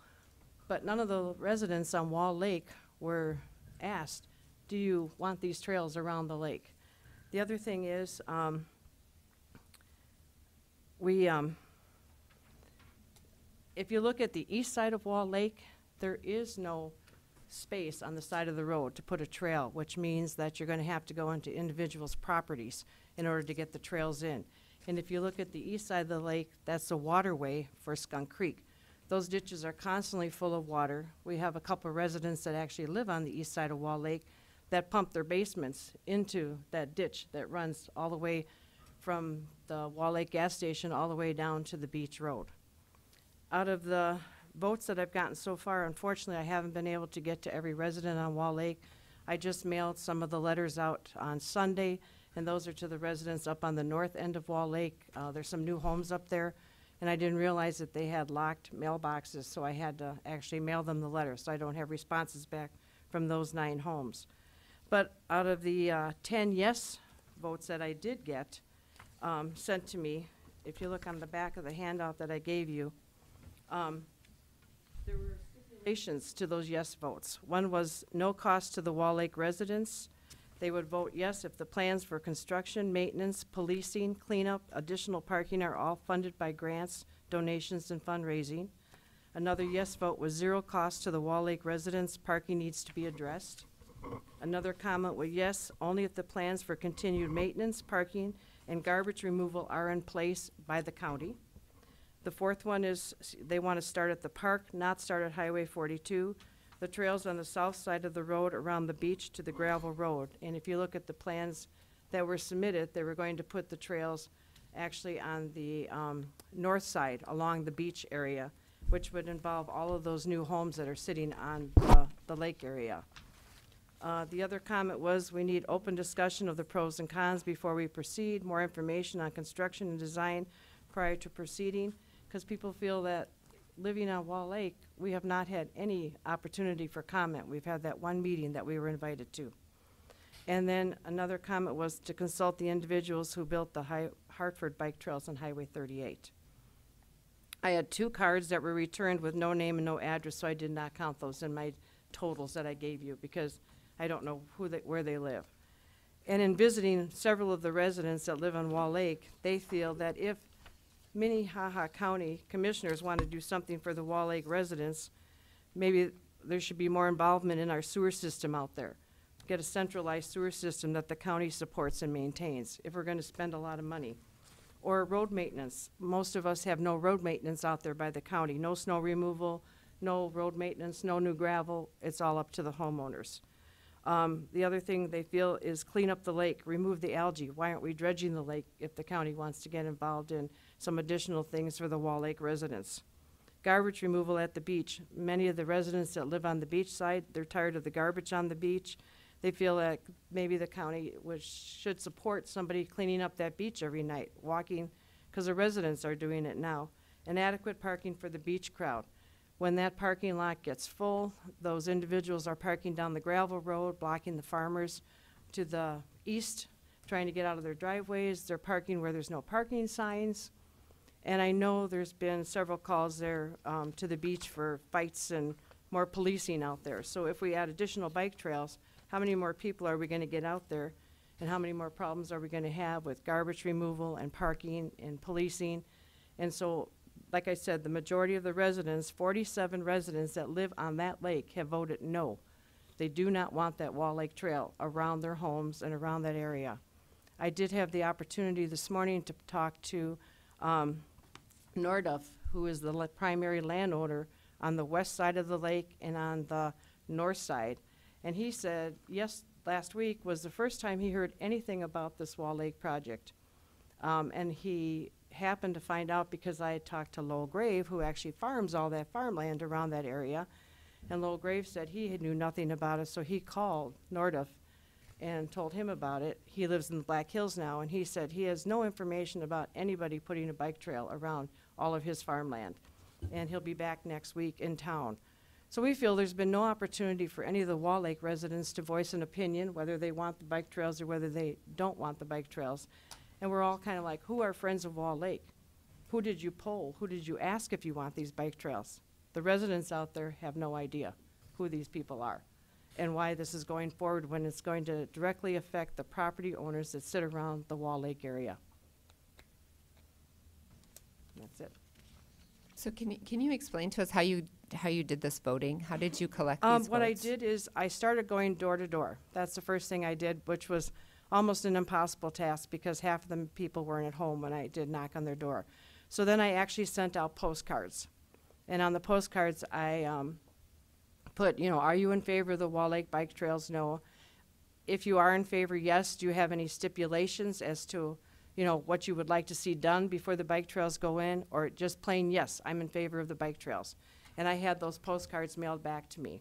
But none of the residents on Wall Lake were asked, do you want these trails around the lake? The other thing is, if you look at the east side of Wall Lake, there is no space on the side of the road to put a trail, which means that you're going to have to go into individuals' properties in order to get the trails in. And if you look at the east side of the lake, that's a waterway for Skunk Creek. Those ditches are constantly full of water. We have a couple of residents that actually live on the east side of Wall Lake that pump their basements into that ditch that runs all the way from the Wall Lake gas station all the way down to the beach road. Out of the votes that I've gotten so far, unfortunately, I haven't been able to get to every resident on Wall Lake. I just mailed some of the letters out on Sunday, and those are to the residents up on the north end of Wall Lake. There's some new homes up there, and I didn't realize that they had locked mailboxes, so I had to actually mail them the letter, so I don't have responses back from those 9 homes. But out of the 10 yes votes that I did get sent to me, if you look on the back of the handout that I gave you, there were stipulations to those yes votes. One was no cost to the Wall Lake residents. They would vote yes if the plans for construction, maintenance, policing, cleanup, additional parking are all funded by grants donations, and fundraising. Another yes vote was 0 cost to the Wall Lake residents. Parking needs to be addressed. Another comment was yes, only if the plans for continued maintenance, parking, and garbage removal are in place by the county. The fourth one is they want to start at the park, not start at Highway 42. The trails on the south side of the road around the beach to the gravel road. And if you look at the plans that were submitted, they were going to put the trails actually on the north side along the beach area, which would involve all of those new homes that are sitting on the lake area. The other comment was we need open discussion of the pros and cons before we proceed, more information on construction and design prior to proceeding, because people feel that living on Wall Lake, we have not had any opportunity for comment. We've had that one meeting that we were invited to. And then another comment was to consult the individuals who built the Hartford bike trails on Highway 38. I had 2 cards that were returned with no name and no address, so I did not count those in my totals that I gave you because I don't know where they live. And in visiting several of the residents that live on Wall Lake, they feel that if Minnehaha County commissioners want to do something for the Wall Lake residents, maybe there should be more involvement in our sewer system out there. Get a centralized sewer system that the county supports and maintains if we're going to spend a lot of money. Or road maintenance. Most of us have no road maintenance out there by the county. No snow removal, no road maintenance, no new gravel. It's all up to the homeowners. The other thing they feel is clean up the lake, remove the algae. Why aren't we dredging the lake if the county wants to get involved in some additional things for the Wall Lake residents? Garbage removal at the beach. Many of the residents that live on the beach side, they're tired of the garbage on the beach. They feel that maybe the county should support somebody cleaning up that beach every night, walking, because the residents are doing it now. And adequate parking for the beach crowd. When that parking lot gets full, those individuals are parking down the gravel road, blocking the farmers to the east, trying to get out of their driveways. They're parking where there's no parking signs. And I know there's been several calls there to the beach for fights and more policing out there. So if we add additional bike trails, how many more people are we going to get out there? And how many more problems are we going to have with garbage removal and parking and policing? And so, like I said, the majority of the residents, 47 residents that live on that lake, have voted no. They do not want that Wall Lake Trail around their homes and around that area. I did have the opportunity this morning to talk to Norduff, who is the primary landowner on the west side of the lake and on the north side. And he said, yes, last week was the first time he heard anything about this Wall Lake project. And he happened to find out because I had talked to Lowell Grave, who actually farms all that farmland around that area. And Lowell Grave said he knew nothing about it, so he called Norduff and told him about it. He lives in the Black Hills now, and he said he has no information about anybody putting a bike trail around all of his farmland. And he'll be back next week in town. So we feel there's been no opportunity for any of the Wall Lake residents to voice an opinion, whether they want the bike trails or whether they don't want the bike trails. And we're all kind of like, who are friends of Wall Lake? Who did you poll? Who did you ask if you want these bike trails? The residents out there have no idea who these people are and why this is going forward when it's going to directly affect the property owners that sit around the Wall Lake area. That's it. So can you explain to us how you did this voting? How did you collect these votes? What I did is I started going door to door. That's the first thing I did, which was almost an impossible task because half of the people weren't at home when I did knock on their door. So then I actually sent out postcards. And on the postcards, I put, are you in favor of the Wall Lake bike trails? No. If you are in favor, yes. Do you have any stipulations as to, what you would like to see done before the bike trails go in? Or just plain, yes, I'm in favor of the bike trails. And I had those postcards mailed back to me.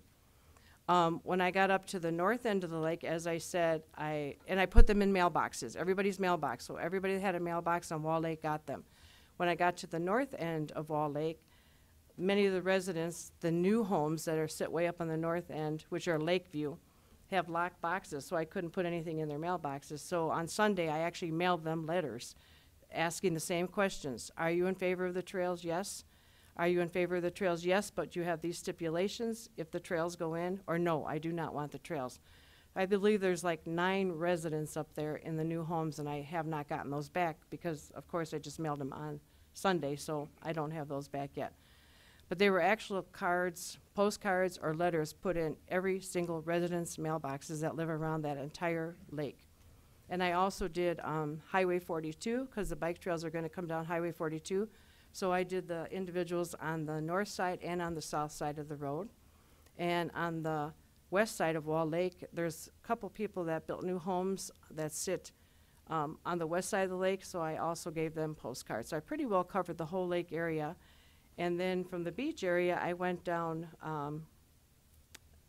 When I got up to the north end of the lake, as I said, I put them in mailboxes, everybody's mailbox. So everybody that had a mailbox on Wall Lake got them. When I got to the north end of Wall Lake, many of the residents, the new homes that are sit way up on the north end, which are Lakeview, have locked boxes, so I couldn't put anything in their mailboxes. So on Sunday, I actually mailed them letters asking the same questions. Are you in favor of the trails? Yes. Are you in favor of the trails? Yes, but you have these stipulations if the trails go in, or no, I do not want the trails. I believe there's like 9 residents up there in the new homes, and I have not gotten those back because, of course, I just mailed them on Sunday, so I don't have those back yet. But they were actual cards, postcards, or letters put in every single resident's mailboxes that live around that entire lake. And I also did Highway 42, because the bike trails are going to come down Highway 42. So I did the individuals on the north side and on the south side of the road. And on the west side of Wall Lake, there's a couple people that built new homes that sit on the west side of the lake, so I also gave them postcards. So I pretty well covered the whole lake area. And then from the beach area, I went down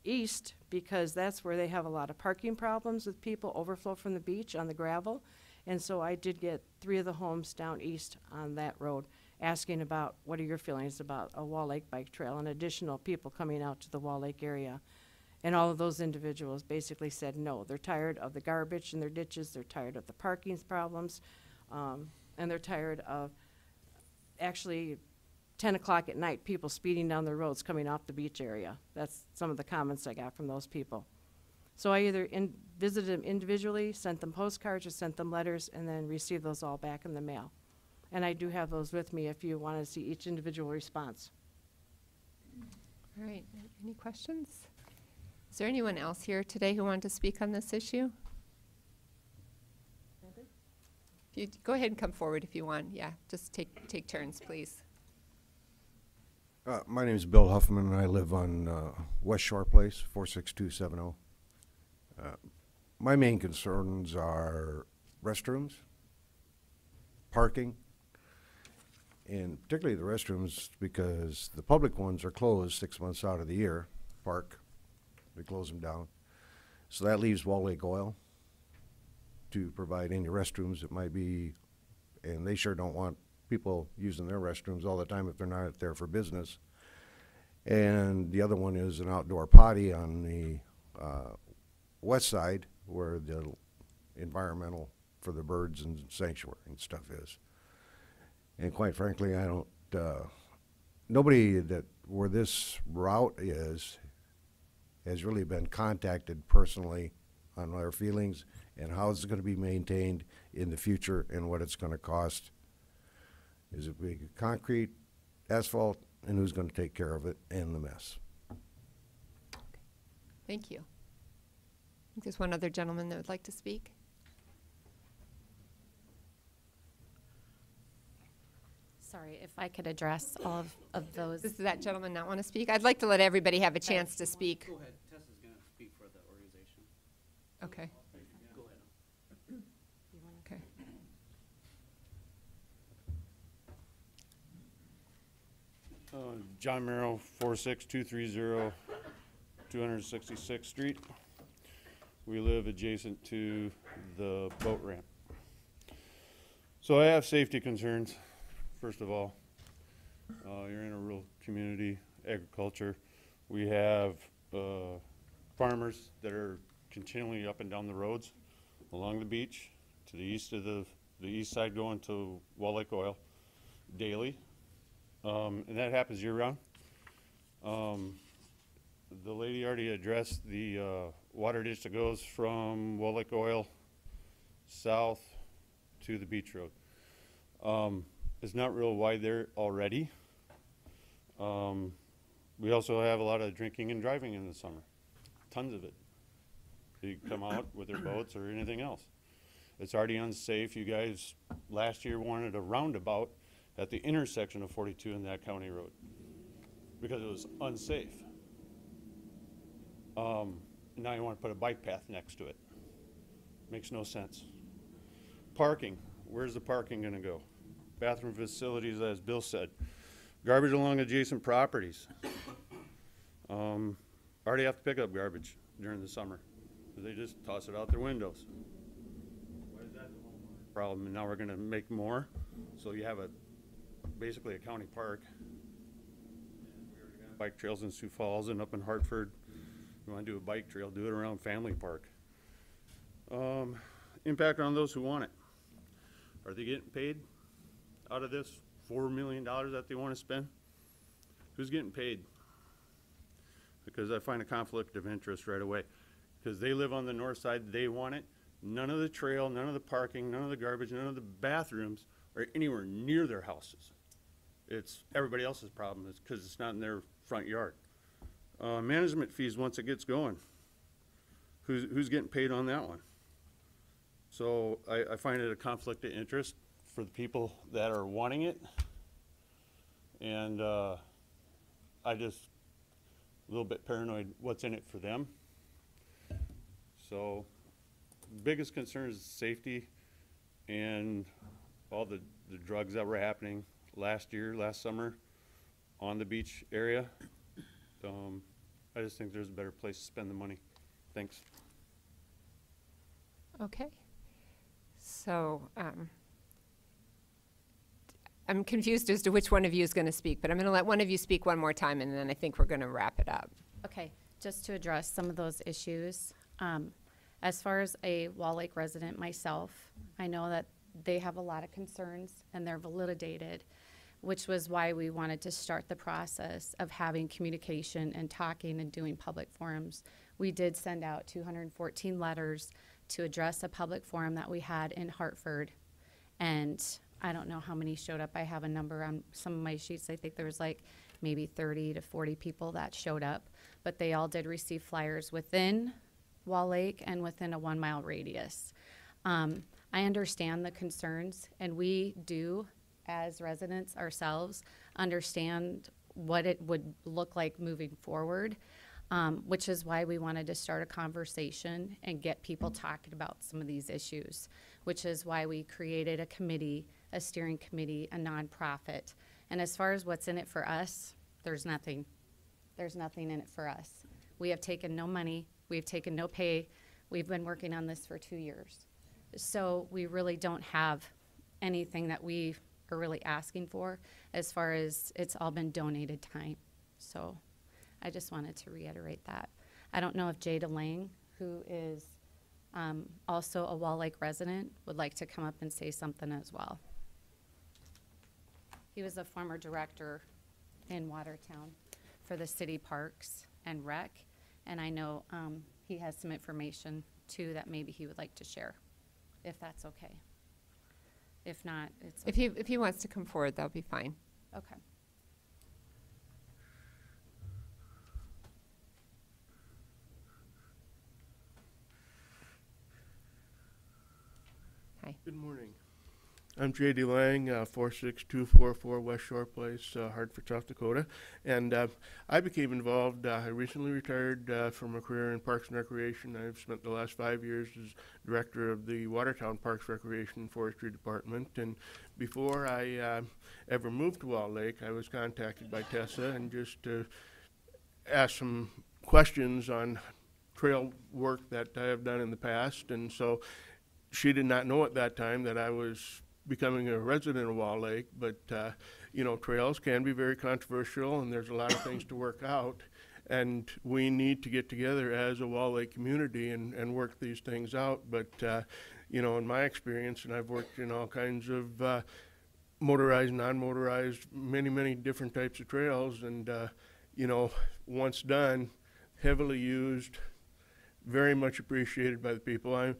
east, because that's where they have a lot of parking problems with people overflow from the beach on the gravel. And so I did get 3 of the homes down east on that road, asking about what are your feelings about a Wall Lake bike trail and additional people coming out to the Wall Lake area. And all of those individuals basically said no. They're tired of the garbage in their ditches, they're tired of the parking problems, and they're tired of actually 10 o'clock at night, people speeding down the roads coming off the beach area. That's some of the comments I got from those people. So I either visited them individually, sent them postcards, or sent them letters, and then received those all back in the mail. And I do have those with me if you want to see each individual response. All right, any questions? Is there anyone else here today who wanted to speak on this issue? If you go ahead and come forward if you want. Yeah, just take turns, please. My name is Bill Huffman, and I live on West Shore Place, 46270. My main concerns are restrooms, parking, and particularly the restrooms, because the public ones are closed 6 months out of the year. Park, we close them down. So that leaves Wall Lake Oil to provide any restrooms that might be, and they sure don't want people using their restrooms all the time if they're not there for business. And the other one is an outdoor potty on the west side, where the environmental for the birds and sanctuary and stuff is. And quite frankly, I don't, nobody that where this route is has really been contacted personally on their feelings and how it's going to be maintained in the future and what it's going to cost. Is it big concrete, asphalt, and who's going to take care of it and the mess? Thank you. I think there's one other gentleman that would like to speak. Sorry, if I could address all of those. Does that gentleman not want to speak? I'd like to let everybody have a chance to speak. Go ahead. Tessa's going to speak for the organization. Okay. Go ahead. Okay. John Merrill, 46230 266th Street. We live adjacent to the boat ramp. So I have safety concerns, first of all. You're in a rural community, agriculture. We have farmers that are continually up and down the roads along the beach to the east of the east side going to Wall Lake Oil daily. And that happens year-round. The lady already addressed the water ditch that goes from Wall Lake Oil south to the beach road. It's not real wide there already. We also have a lot of drinking and driving in the summer, tons of it. They come out with their boats or anything else. It's already unsafe. You guys last year wanted a roundabout at the intersection of 42 and that county road because it was unsafe. Now you want to put a bike path next to it. Makes no sense. Parking, where's the parking going to go? Bathroom facilities, as Bill said. Garbage along adjacent properties. Already have to pick up garbage during the summer because they just toss it out their windows. Why is that the problem? And now we're going to make more. So you have basically a county park. We already got bike trails in Sioux Falls and up in Hartford. You want to do a bike trail, do it around Family Park. Impact on those who want it. Are they getting paid out of this $4 million that they want to spend? Who's getting paid? Because I find a conflict of interest right away. Because they live on the north side, they want it. None of the trail, none of the parking, none of the garbage, none of the bathrooms are anywhere near their houses. It's everybody else's problem. It's because it's not in their front yard. Management fees, once it gets going, who's getting paid on that one? So I find it a conflict of interest for the people that are wanting it. And I just a little bit paranoid what's in it for them. So biggest concern is safety and all the drugs that were happening last summer on the beach area. I just think there's a better place to spend the money. Thanks. Okay. So I'm confused as to which one of you is going to speak, but I'm going to let one of you speak one more time, and then I think we're going to wrap it up. Okay, just to address some of those issues. As far as a Wall Lake resident myself, I know that they have a lot of concerns and they're validated, which was why we wanted to start the process of having communication and talking and doing public forums. We did send out 214 letters to address a public forum that we had in Hartford, and I don't know how many showed up. I have a number on some of my sheets. I think there was like maybe 30 to 40 people that showed up, but they all did receive flyers within Wall Lake and within a 1 mile radius. I understand the concerns, and we do, as residents ourselves, understand what it would look like moving forward, which is why we wanted to start a conversation and get people talking about some of these issues, which is why we created a committee, a steering committee, a nonprofit. And as far as what's in it for us, there's nothing. There's nothing in it for us. We have taken no money. We've taken no pay. We've been working on this for 2 years. So we really don't have anything that we are really asking for, as far as it's all been donated time. So I just wanted to reiterate that. I don't know if Jada Lang, who is also a Wall Lake resident, would like to come up and say something as well. He was a former director in Watertown for the city parks and rec, and I know he has some information too that maybe he would like to share, if that's okay. If not, it's okay. If he wants to come forward, that'll be fine. Okay. Hi. Good morning. I'm J.D. Lang, 46244 West Shore Place, Hartford, South Dakota. And I became involved, I recently retired from a career in Parks and Recreation. I've spent the last 5 years as director of the Watertown Parks, Recreation, and Forestry Department. And before I ever moved to Wall Lake, I was contacted by Tessa and just asked some questions on trail work that I have done in the past. And so she did not know at that time that I was becoming a resident of Wall Lake, but you know, trails can be very controversial, and there's a lot of things to work out, and we need to get together as a Wall Lake community and work these things out. But you know, in my experience, and I've worked in all kinds of motorized, non-motorized, many different types of trails, and you know, once done, heavily used, very much appreciated by the people. I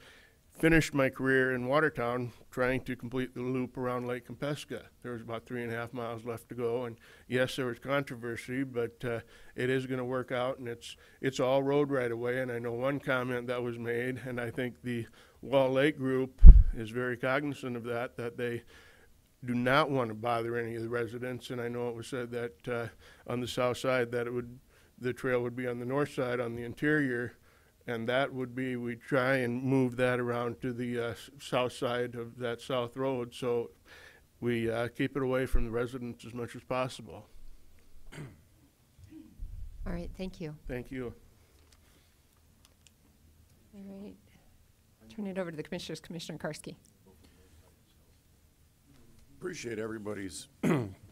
finished my career in Watertown trying to complete the loop around Lake Compeska. There was about 3.5 miles left to go, and yes, there was controversy, but it is going to work out, and it's all road right away. And I know one comment that was made, and I think the Wall Lake group is very cognizant of that they do not want to bother any of the residents. And I know it was said that on the south side that the trail would be on the north side on the interior. And that would be, we try and move that around to the south side of that south road, so we keep it away from the residents as much as possible. All right, thank you. Thank you. All right. Turn it over to the commissioners. Commissioner Karski. Appreciate everybody's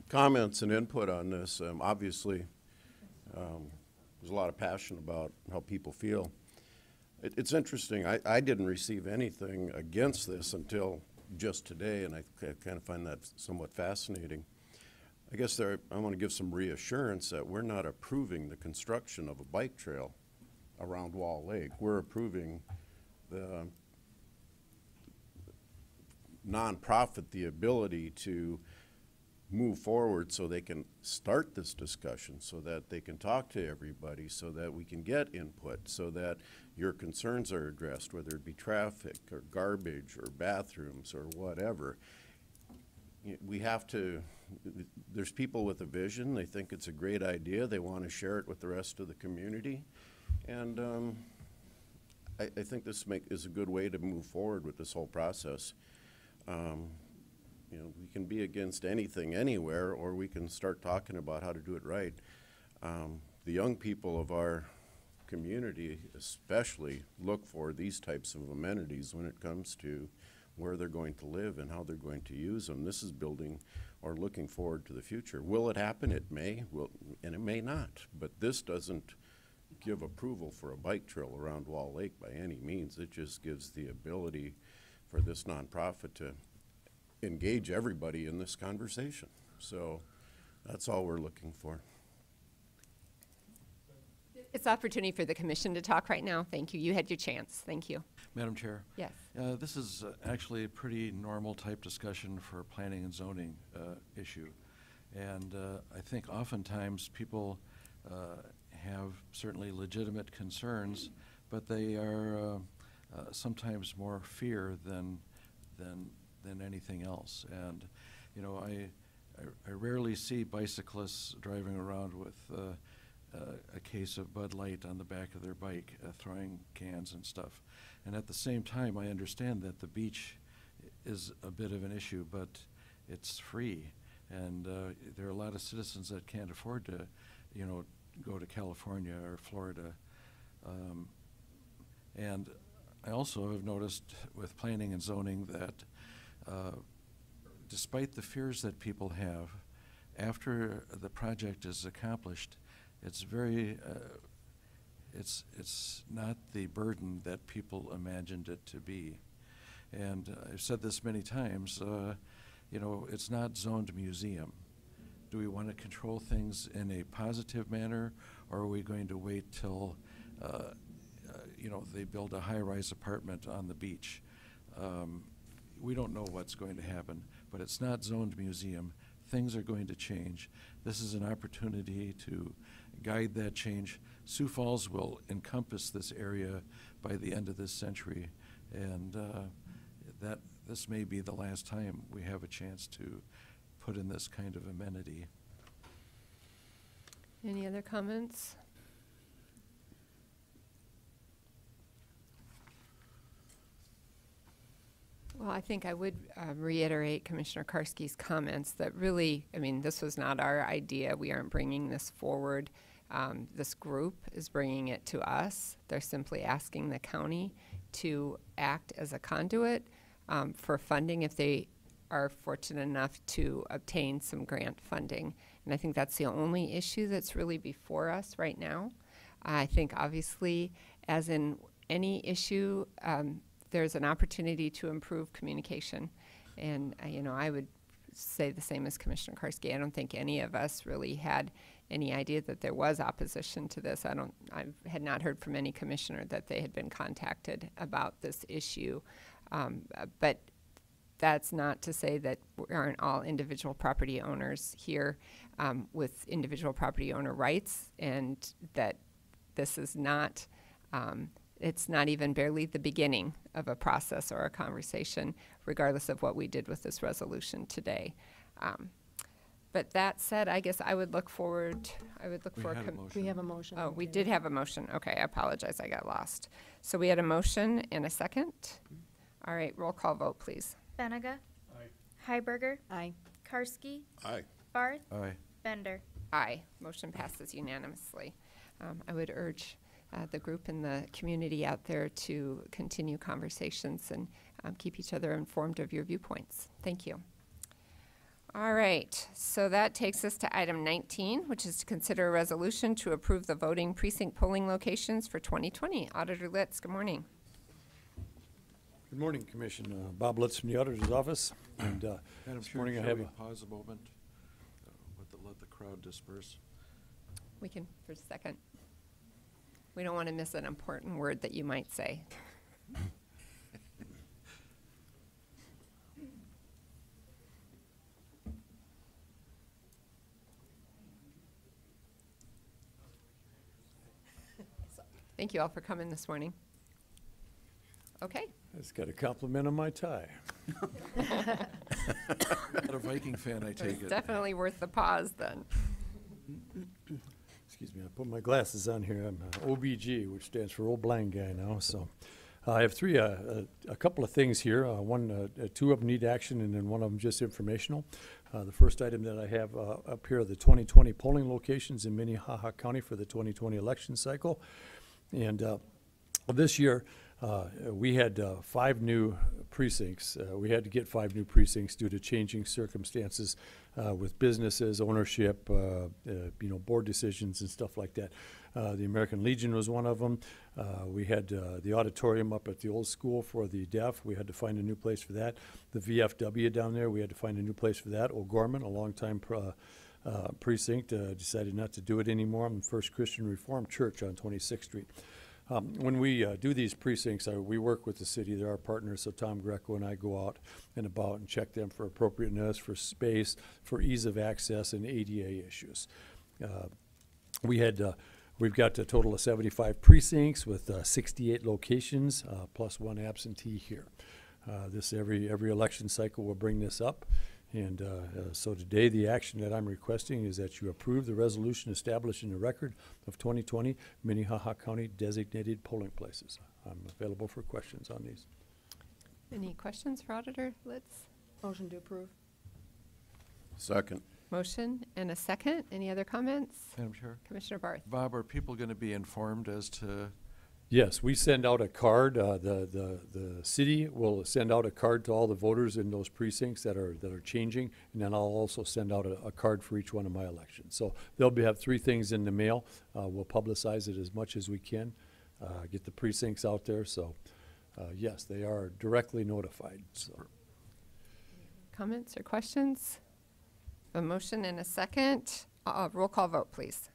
comments and input on this. Obviously, there's a lot of passion about how people feel. It's interesting. I didn't receive anything against this until just today, and I kind of find that somewhat fascinating. I guess I want to give some reassurance that we're not approving the construction of a bike trail around Wall Lake. We're approving the nonprofit the ability to move forward so they can start this discussion, so that they can talk to everybody, so that we can get input, so that your concerns are addressed, whether it be traffic or garbage or bathrooms or whatever. We have to, there's people with a vision, they think it's a great idea, they want to share it with the rest of the community, and I think this is a good way to move forward with this whole process. You know, we can be against anything anywhere, or we can start talking about how to do it right. The young people of our community especially look for these types of amenities when it comes to where they're going to live and how they're going to use them. This is building or looking forward to the future. Will it happen? It may, and it may not. But this doesn't give approval for a bike trail around Wall Lake by any means. It just gives the ability for this nonprofit to engage everybody in this conversation. So that's all we're looking for. It's opportunity for the commission to talk right now. Thank you. You had your chance. Thank you. Madam Chair? Yes. This is actually a pretty normal type discussion for a planning and zoning issue. And I think oftentimes people have certainly legitimate concerns, but they are sometimes more fear than anything else. And, you know, I rarely see bicyclists driving around with a case of Bud Light on the back of their bike, throwing cans and stuff. And at the same time, I understand that the beach is a bit of an issue, but it's free. And there are a lot of citizens that can't afford to, you know, go to California or Florida. And I also have noticed with planning and zoning that despite the fears that people have, after the project is accomplished, it's very, it's not the burden that people imagined it to be. And I've said this many times, you know, it's not zoned museum. Do we want to control things in a positive manner, or are we going to wait till, you know, they build a high-rise apartment on the beach? We don't know what's going to happen, but it's not zoned museum. Things are going to change. This is an opportunity to guide that change. Sioux Falls will encompass this area by the end of this century, and that this may be the last time we have a chance to put in this kind of amenity. Any other comments? Well, I think I would reiterate Commissioner Karski's comments that really, I mean, this was not our idea. We aren't bringing this forward. This group is bringing it to us. They're simply asking the county to act as a conduit for funding if they are fortunate enough to obtain some grant funding. And I think that's the only issue that's really before us right now. I think obviously, as in any issue, there's an opportunity to improve communication. And, you know, I would say the same as Commissioner Karski. I don't think any of us really had any idea that there was opposition to this. I had not heard from any commissioner that they had been contacted about this issue. But that's not to say that we aren't all individual property owners here with individual property owner rights, and that this is not, it's not even barely the beginning of a process or a conversation, regardless of what we did with this resolution today. But that said, I guess I would look forward, I would look for We have a motion. Oh, we did have a motion. Okay, I apologize, I got lost. So we had a motion and a second. All right, roll call vote, please. Benega. Aye. Heiberger. Aye. Karski. Aye. Barth. Aye. Bender. Aye. Motion passes unanimously. I would urge the group and the community out there to continue conversations and keep each other informed of your viewpoints. Thank you. All right, so that takes us to item 19, which is to consider a resolution to approve the voting precinct polling locations for 2020. Auditor Litz, good morning. Good morning, Commission. Bob Litz from the Auditor's Office. And Madam this Chair, morning I shall have we a pause a moment? Let the crowd disperse. We can for a second. We don't want to miss an important word that you might say. Thank you all for coming this morning. Okay. It's got a compliment on my tie. Not a Viking fan, I take It's it. definitely worth the pause then. Excuse me, I put my glasses on here. I'm OBG, which stands for Old Blind Guy now, so. I have a couple of things here. Two of them need action, and then one of them just informational. The first item that I have up here are the 2020 polling locations in Minnehaha County for the 2020 election cycle. And this year, we had 5 new precincts. We had to get 5 new precincts due to changing circumstances with businesses, ownership, board decisions and stuff like that. The American Legion was one of them. We had the auditorium up at the old school for the deaf. We had to find a new place for that. The VFW down there, we had to find a new place for that. O'Gorman, a longtime precinct, decided not to do it anymore. I'm the First Christian Reformed Church on 26th Street. When we do these precincts, we work with the city. They're our partners, so Tom Greco and I go out and about and check them for appropriateness, for space, for ease of access, and ADA issues. We've got a total of 75 precincts with 68 locations, plus 1 absentee here. Every election cycle will bring this up. And so today, the action that I'm requesting is that you approve the resolution establishing the record of 2020 Minnehaha County designated polling places. I'm available for questions on these. Any questions for Auditor Litz? Motion to approve. Second. Motion and a second. Any other comments? Madam Chair? Commissioner Barth. Bob, are people going to be informed as to? Yes, we send out a card. The city will send out a card to all the voters in those precincts that are changing, and then I'll also send out a card for each one of my elections. So they'll have 3 things in the mail. We'll publicize it as much as we can, get the precincts out there. So yes, they are directly notified. So. Comments or questions? A motion and a second. Roll call vote, please.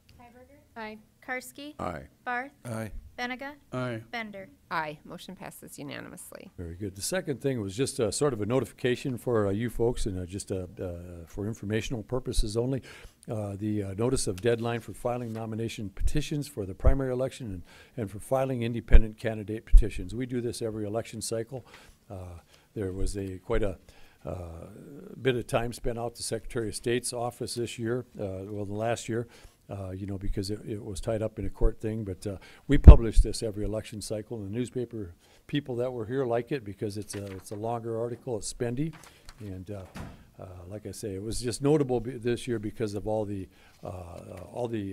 Aye. Karski. Aye. Barth. Aye. Benega. Aye. Bender. Aye. Motion passes unanimously. Very good. The second thing was just sort of a notification for you folks, and just for informational purposes only. The notice of deadline for filing nomination petitions for the primary election and for filing independent candidate petitions. We do this every election cycle. There was quite a bit of time spent out the Secretary of State's office this year, the last year, because it was tied up in a court thing. But we publish this every election cycle in the newspaper. People that were here like it because it's a longer article. It's spendy, and like I say, it was just notable this year because of all the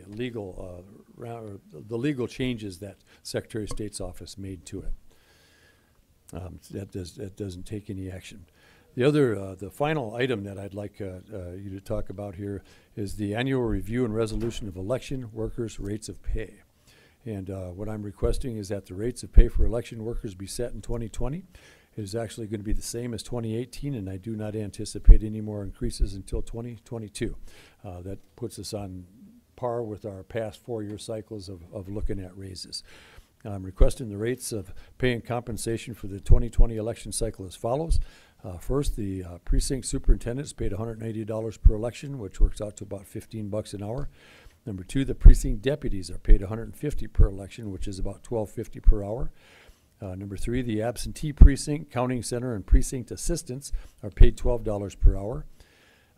legal changes that Secretary of State's office made to it. That doesn't take any action. The final item that I'd like you to talk about here is the annual review and resolution of election workers' rates of pay. And what I'm requesting is that the rates of pay for election workers be set in 2020. It is actually going to be the same as 2018, and I do not anticipate any more increases until 2022. That puts us on par with our past 4-year cycles of looking at raises. I'm requesting the rates of pay and compensation for the 2020 election cycle as follows. First, the precinct superintendent is paid $180 per election, which works out to about $15 an hour. Number 2, the precinct deputies are paid $150 per election, which is about $12.50 per hour. Number 3, the absentee precinct, counting center, and precinct assistants are paid $12 per hour.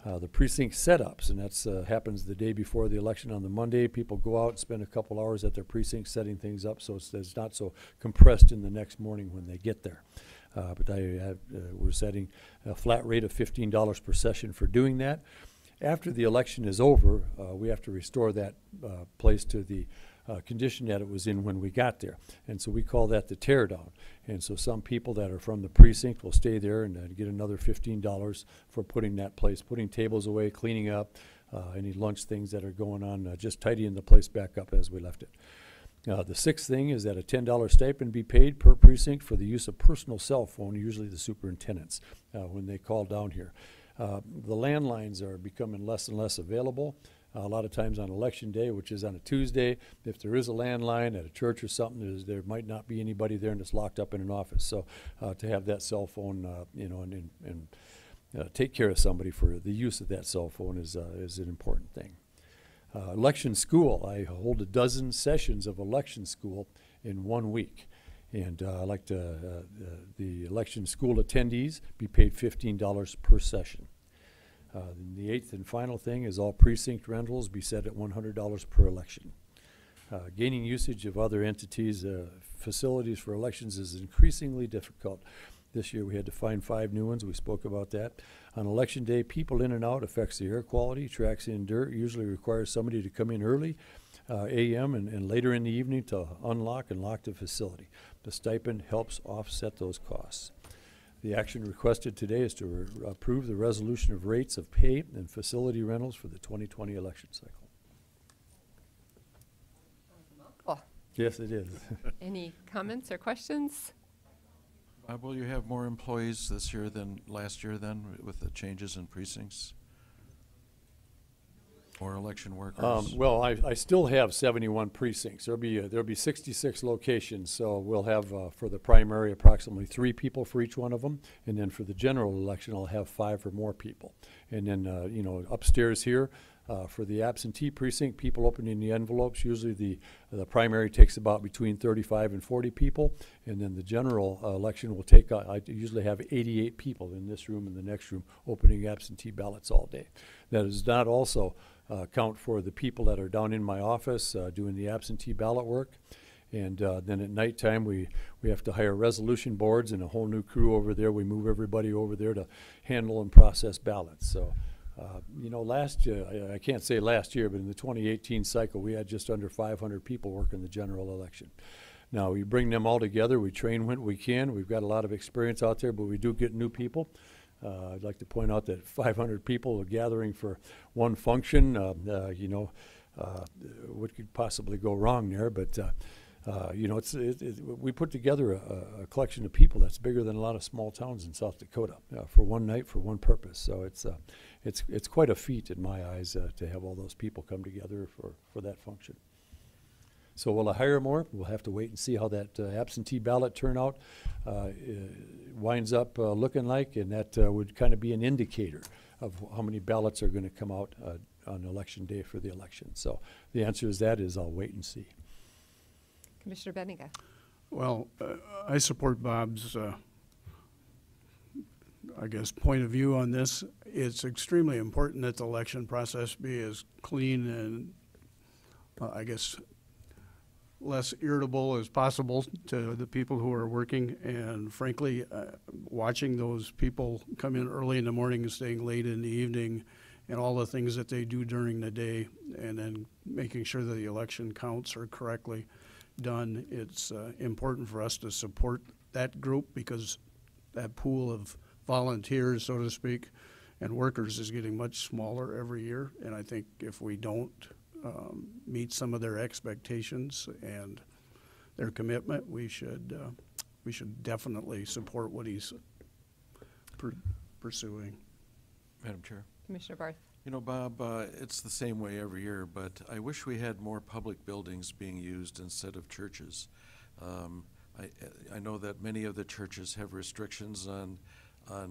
The precinct setups, and that's happens the day before the election on the Monday. People go out and spend a couple hours at their precinct setting things up, so it's not so compressed in the next morning when they get there. But we're setting a flat rate of $15 per session for doing that. After the election is over, we have to restore that place to the condition that it was in when we got there. And so we call that the tear down. And so some people that are from the precinct will stay there and get another $15 for putting that place, putting tables away, cleaning up, any lunch things that are going on, just tidying the place back up as we left it. The 6th thing is that a $10 stipend be paid per precinct for the use of personal cell phone, usually the superintendents, when they call down here. The landlines are becoming less and less available. A lot of times on election day, which is on a Tuesday, if there is a landline at a church or something, there might not be anybody there and it's locked up in an office. So to have that cell phone, and take care of somebody for the use of that cell phone is an important thing. Election school, I hold a dozen sessions of election school in 1 week. And I'd like to, the election school attendees be paid $15 per session. The eighth and final thing is all precinct rentals be set at $100 per election. Gaining usage of other entities' facilities for elections is increasingly difficult. This year we had to find 5 new ones. We spoke about that. On election day, people in and out affects the air quality. Tracks in dirt usually requires somebody to come in early, a.m. and later in the evening to unlock and lock the facility. The stipend helps offset those costs. The action requested today is to approve the resolution of rates of pay and facility rentals for the 2020 election cycle. Cool. Yes, it is. Any comments or questions? Will you have more employees this year than last year then with the changes in precincts? Or election workers? Well, I still have 71 precincts. There'll be 66 locations, so we'll have for the primary approximately 3 people for each one of them, and then for the general election I'll have 5 or more people. And then you know, upstairs here for the absentee precinct, people opening the envelopes, usually the primary takes about between 35 and 40 people, and then the general election will take I usually have 88 people in this room and the next room opening absentee ballots all day. That does not also count for the people that are down in my office doing the absentee ballot work. And then at nighttime, we have to hire resolution boards and a whole new crew over there. We move everybody over there to handle and process ballots. So, you know, last year, I can't say last year, but in the 2018 cycle, we had just under 500 people working the general election. Now, we bring them all together. We train when we can. We've got a lot of experience out there, but we do get new people. I'd like to point out that 500 people are gathering for one function. You know, what could possibly go wrong there? But you know, we put together a collection of people that's bigger than a lot of small towns in South Dakota for one night for one purpose. So it's quite a feat in my eyes to have all those people come together for that function. So will I hire more? We'll have to wait and see how that absentee ballot turnout winds up looking like, and that would kind of be an indicator of how many ballots are going to come out on election day for the election. So the answer is I'll wait and see. Commissioner Benninga. Well, I support Bob's, I guess, point of view on this. It's extremely important that the election process be as clean and, I guess, less irritable as possible to the people who are working. And frankly, watching those people come in early in the morning and staying late in the evening and all the things that they do during the day, and then making sure that the election counts are correctly done. It's important for us to support that group because that pool of volunteers, so to speak, and workers is getting much smaller every year. And I think if we don't meet some of their expectations and their commitment, we should definitely support what he's pursuing. Madam Chair. Commissioner Barth. You know, Bob, it's the same way every year, but I wish we had more public buildings being used instead of churches. I know that many of the churches have restrictions on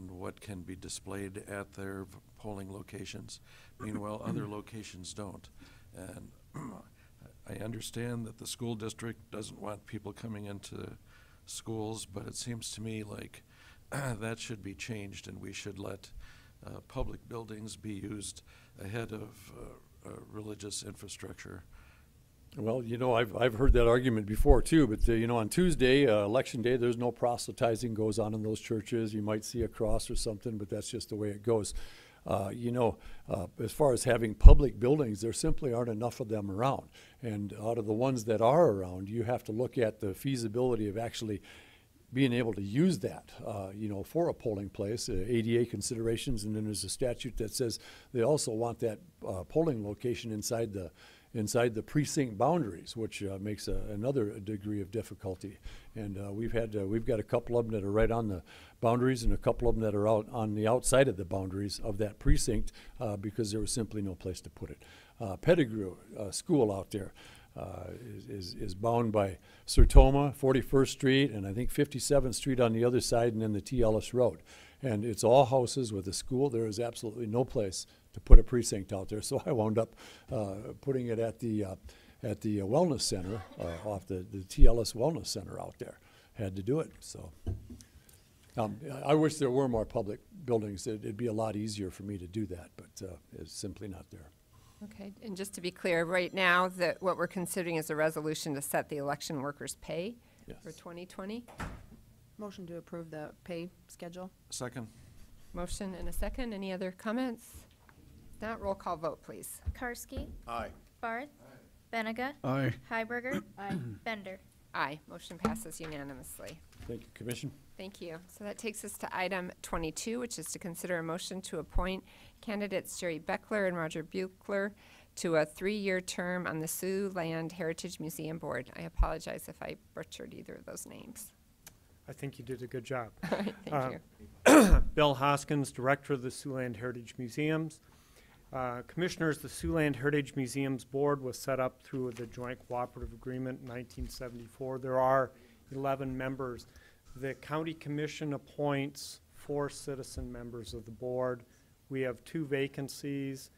what can be displayed at their polling locations. Meanwhile, other locations don't. And I understand that the school district doesn't want people coming into schools, but it seems to me like that should be changed, and we should let public buildings be used ahead of religious infrastructure. Well, you know, I've heard that argument before too, but you know, on Tuesday, election day, there's no proselytizing goes on in those churches. You might see a cross or something, but that's just the way it goes. You know, as far as having public buildings, there simply aren't enough of them around. And out of the ones that are around, you have to look at the feasibility of actually being able to use that, you know, for a polling place, ADA considerations, and then there's a statute that says they also want that polling location inside the precinct boundaries, which makes another degree of difficulty. And we've got a couple of them that are right on the boundaries and a couple of them that are out on the outside of the boundaries of that precinct because there was simply no place to put it. Pettigrew School out there is bound by Sertoma, 41st Street, and I think 57th Street on the other side, and then the T. Ellis Road. And it's all houses with a school. There is absolutely no place to put a precinct out there. So I wound up putting it at the at the wellness center, off the TLS Wellness Center out there. Had to do it, so. I wish there were more public buildings. It'd be a lot easier for me to do that, but it's simply not there. Okay, and just to be clear, right now, what we're considering is a resolution to set the election workers' pay for 2020. Motion to approve the pay schedule. Second. Motion and a second. Any other comments? If not, roll call vote, please. Karski. Aye. Barth. Benega. Aye. Heiberger. Bender. Aye. Motion passes unanimously. Thank you, Commission. Thank you. So that takes us to item 22, which is to consider a motion to appoint candidates Jerry Beckler and Roger Buechler to a 3-year term on the Sioux Land Heritage Museum Board. I apologize if I butchered either of those names. I think you did a good job. All right, thank you. Bill Hoskins, Director of the Siouxland Heritage Museums. Commissioners, the Siouxland Heritage Museums Board was set up through the Joint Cooperative Agreement in 1974. There are 11 members. The County Commission appoints 4 citizen members of the board. We have 2 vacancies,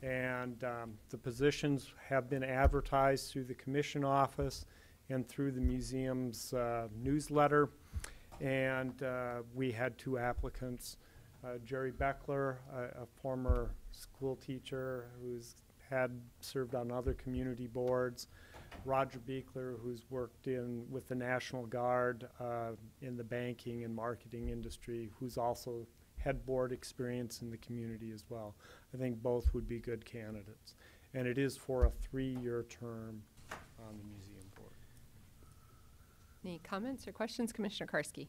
and the positions have been advertised through the commission office and through the museum's newsletter. And we had 2 applicants. Jerry Beckler, a former school teacher who's served on other community boards. Roger Buechler, who's worked with the National Guard in the banking and marketing industry, who's also had board experience in the community as well. I think both would be good candidates. And it is for a 3-year term on the museum board. Any comments or questions, Commissioner Karski?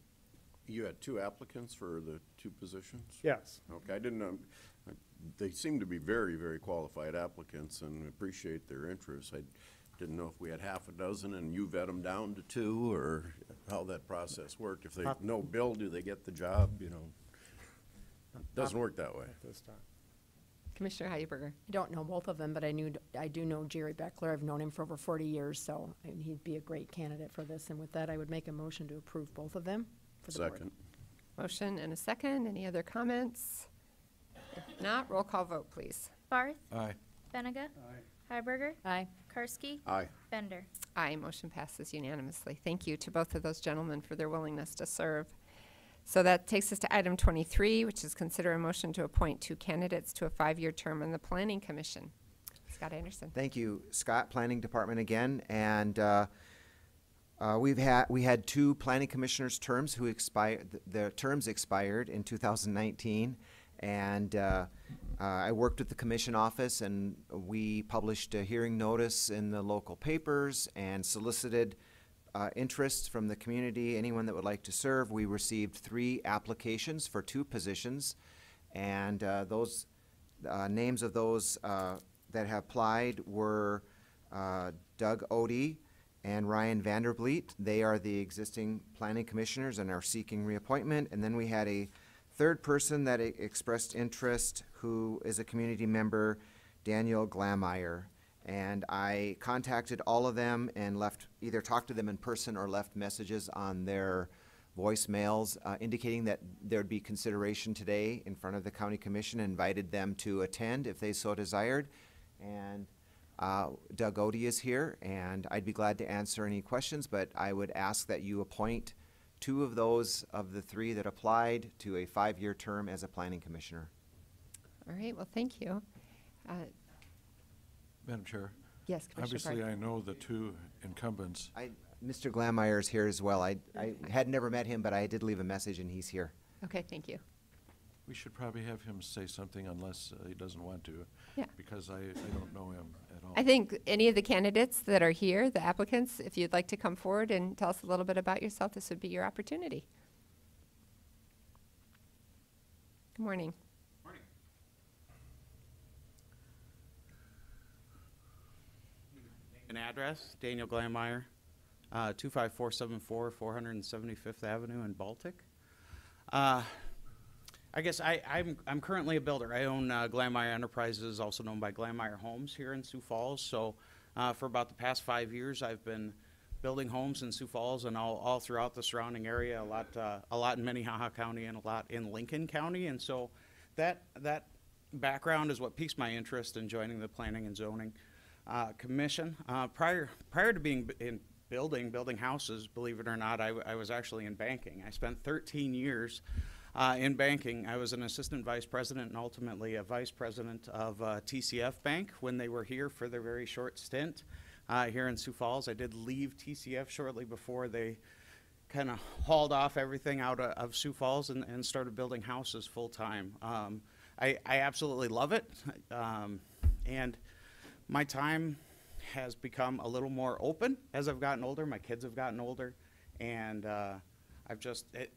You had 2 applicants for the 2 positions? Yes. Okay, I didn't know. They seem to be very, very qualified applicants, and appreciate their interest. I didn't know if we had half a dozen and you vet them down to 2, or how that process worked. If they know Bill, do they get the job? You know, doesn't work that way. At this time. Commissioner Heiberger. I don't know both of them, but I do know Jerry Beckler. I've known him for over 40 years, so he'd be a great candidate for this. And with that, I would make a motion to approve both of them for the board. Second. Motion and a second. Any other comments? If not, roll call vote, please. Barth. Aye. Benega. Heiberger. Aye. Karski. Aye. Bender. Aye. Motion passes unanimously. Thank you to both of those gentlemen for their willingness to serve. So that takes us to item 23, which is consider a motion to appoint 2 candidates to a 5-year term on the Planning Commission. Scott Anderson. Thank you, Scott, Planning Department again. And we had 2 planning commissioners' terms who expired. Their terms expired in 2019, and I worked with the commission office, and we published a hearing notice in the local papers and solicited interest from the community, anyone that would like to serve. We received 3 applications for 2 positions, and those names of those that have applied were Doug Odie and Ryan Vanderbleet. They are the existing planning commissioners and are seeking reappointment. And then we had a 3rd person that expressed interest, who is a community member, Daniel Glameyer. And I contacted all of them and either talked to them in person or left messages on their voicemails indicating that there'd be consideration today in front of the county commission, and invited them to attend if they so desired. And Doug Odie is here, and I'd be glad to answer any questions, but I would ask that you appoint 2 of those of the 3 that applied to a 5-year term as a planning commissioner. All right, well, thank you. Madam Chair. Yes, Commissioner Obviously, Park. I know the 2 incumbents. Mr. Glameyer is here as well. I had never met him, but I did leave a message, and he's here. Okay, thank you. We should probably have him say something unless he doesn't want to. Yeah. Because I don't know him at all. I think any of the candidates that are here, the applicants, if you'd like to come forward and tell us a little bit about yourself, this would be your opportunity. Good morning. Morning. An address, Daniel Glameyer, 25474 475th Avenue in Baltic. I guess I'm currently a builder. I own Glameyer Enterprises, also known by Glameyer Homes, here in Sioux Falls. So for about the past 5 years, I've been building homes in Sioux Falls and all throughout the surrounding area. A lot in Minnehaha County and a lot in Lincoln County. And so that background is what piques my interest in joining the planning and zoning commission. Prior to being in building houses, believe it or not, I was actually in banking. I spent 13 years in banking. I was an assistant vice president and ultimately a vice president of TCF Bank when they were here for their very short stint here in Sioux Falls. I did leave TCF shortly before they kind of hauled off everything out of Sioux Falls and started building houses full time. I absolutely love it. And my time has become a little more open as I've gotten older. My kids have gotten older, and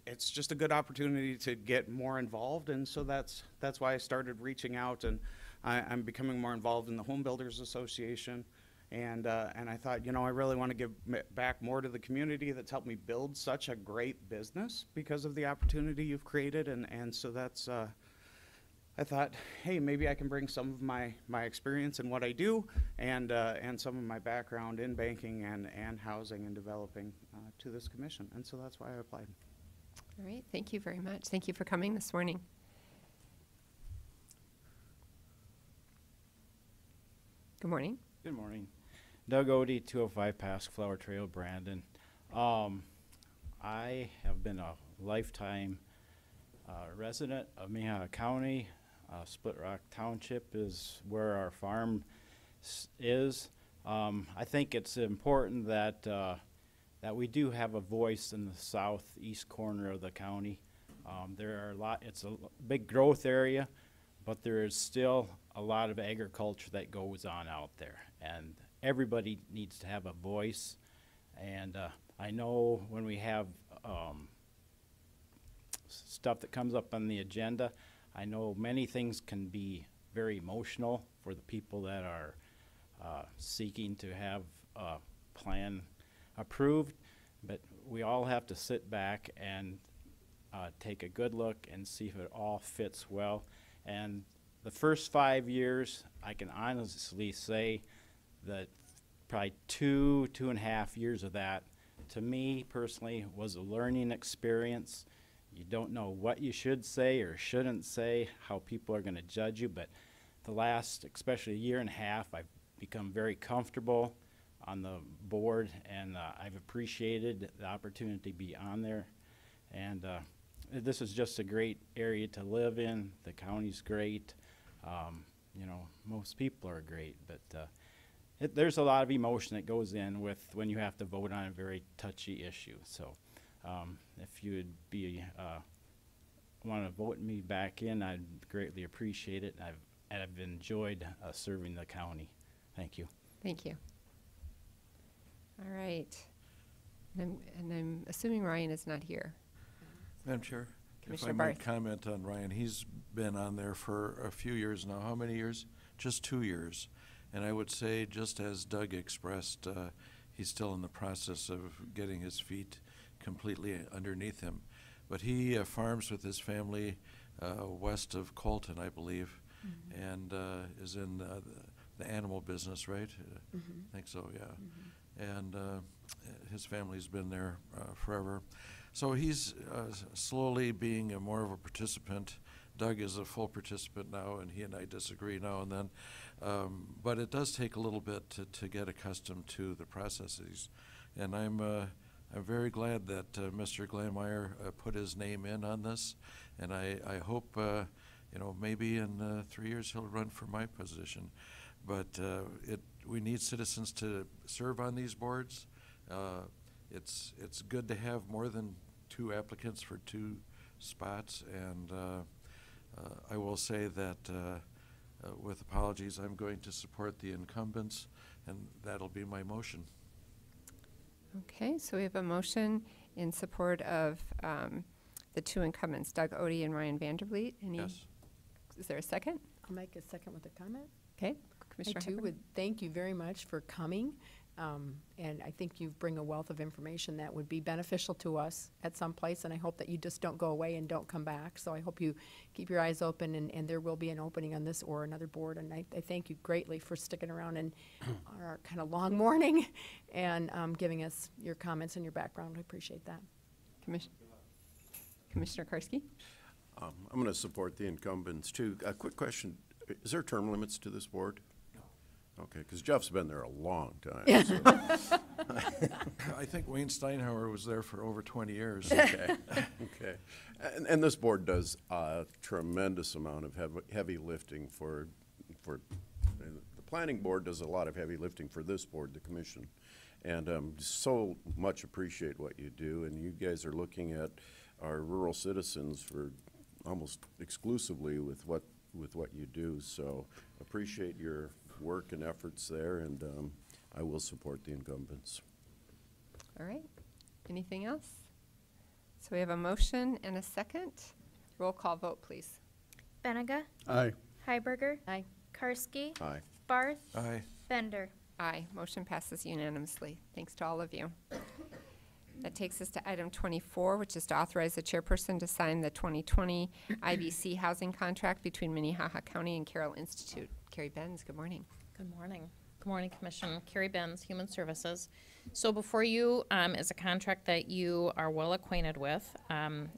it's just a good opportunity to get more involved, and so that's why I started reaching out, and I'm becoming more involved in the Home Builders Association, and I thought, I really want to give back more to the community that's helped me build such a great business because of the opportunity you've created, and so that's I thought, hey, maybe I can bring some of my experience in what I do and some of my background in banking and housing and developing to this commission. And so that's why I applied. All right, thank you very much. Thank you for coming this morning. Good morning. Good morning. Doug Odie, 205 Pass Flower Trail, Brandon. I have been a lifetime resident of Minnehaha County. Split Rock Township is where our farm is. I think it's important that that we do have a voice in the southeast corner of the county. There are it's a big growth area, but there is still a lot of agriculture that goes on out there, and everybody needs to have a voice. And I know when we have stuff that comes up on the agenda, I know many things can be very emotional for the people that are seeking to have a plan approved, but we all have to sit back and take a good look and see if it all fits well. And the first 5 years, I can honestly say that probably 2.5 years of that, to me personally, was a learning experience. You don't know what you should say or shouldn't say, how people are going to judge you, but the last, especially 1.5 years, I've become very comfortable on the board, and I've appreciated the opportunity to be on there. And this is just a great area to live in. The county's great. Most people are great, but there's a lot of emotion that goes in with when you have to vote on a very touchy issue. So if you would be want to vote me back in, I'd greatly appreciate it. I've enjoyed serving the county. Thank you. Thank you. All right. And I'm assuming Ryan is not here. Madam Chair, Commissioner if I might Barth. comment on Ryan, he's been on there for a few years now. How many years? Just 2 years. And I would say, just as Doug expressed, he's still in the process of getting his feet completely underneath him. But he farms with his family west of Colton, I believe, and is in the animal business, right? I think so, yeah. And his family's been there forever. So he's slowly being more of a participant. Doug is a full participant now, and he and I disagree now and then. But it does take a little bit to get accustomed to the processes. And I'm very glad that Mr. Glanmeyer put his name in on this. And I hope, maybe in 3 years he'll run for my position. But we need citizens to serve on these boards. It's good to have more than 2 applicants for 2 spots. And I will say that with apologies, I'm going to support the incumbents, and that'll be my motion. Okay, so we have a motion in support of the 2 incumbents, Doug Odie and Ryan Vandervliet. Yes. Is there a second? I'll make a second with a comment. Okay, I Commissioner too Heffernan. would thank you very much for coming. And I think you bring a wealth of information that would be beneficial to us at some place, and I hope that you just don't go away and don't come back. So I hope you keep your eyes open, and there will be an opening on this or another board. And I thank you greatly for sticking around and our kind of long morning and giving us your comments and your background. I appreciate that. Commissioner Karski? I'm going to support the incumbents too. A quick question: is there term limits to this board? Okay, because Jeff's been there a long time. So. I think Wayne Steinhauer was there for over 20 years. Okay, okay. And this board does a tremendous amount of heavy lifting for the planning board does a lot of heavy lifting for this board, the commission. And so much appreciate what you do, and you guys are looking at our rural citizens for almost exclusively with what you do. So appreciate your work and efforts there, and I will support the incumbents. All right. Anything else? So we have a motion and a second. Roll call vote, please. Benega? Aye. Heiberger? Aye. Karski? Aye. Barth? Aye. Bender? Aye. Motion passes unanimously. Thanks to all of you. That takes us to item 24, which is to authorize the chairperson to sign the 2020 IBC housing contract between Minnehaha County and Carroll Institute. Carrie Benz, good morning. Good morning. Good morning, Commission. Carrie Benz, Human Services. So before you is a contract that you are well acquainted with.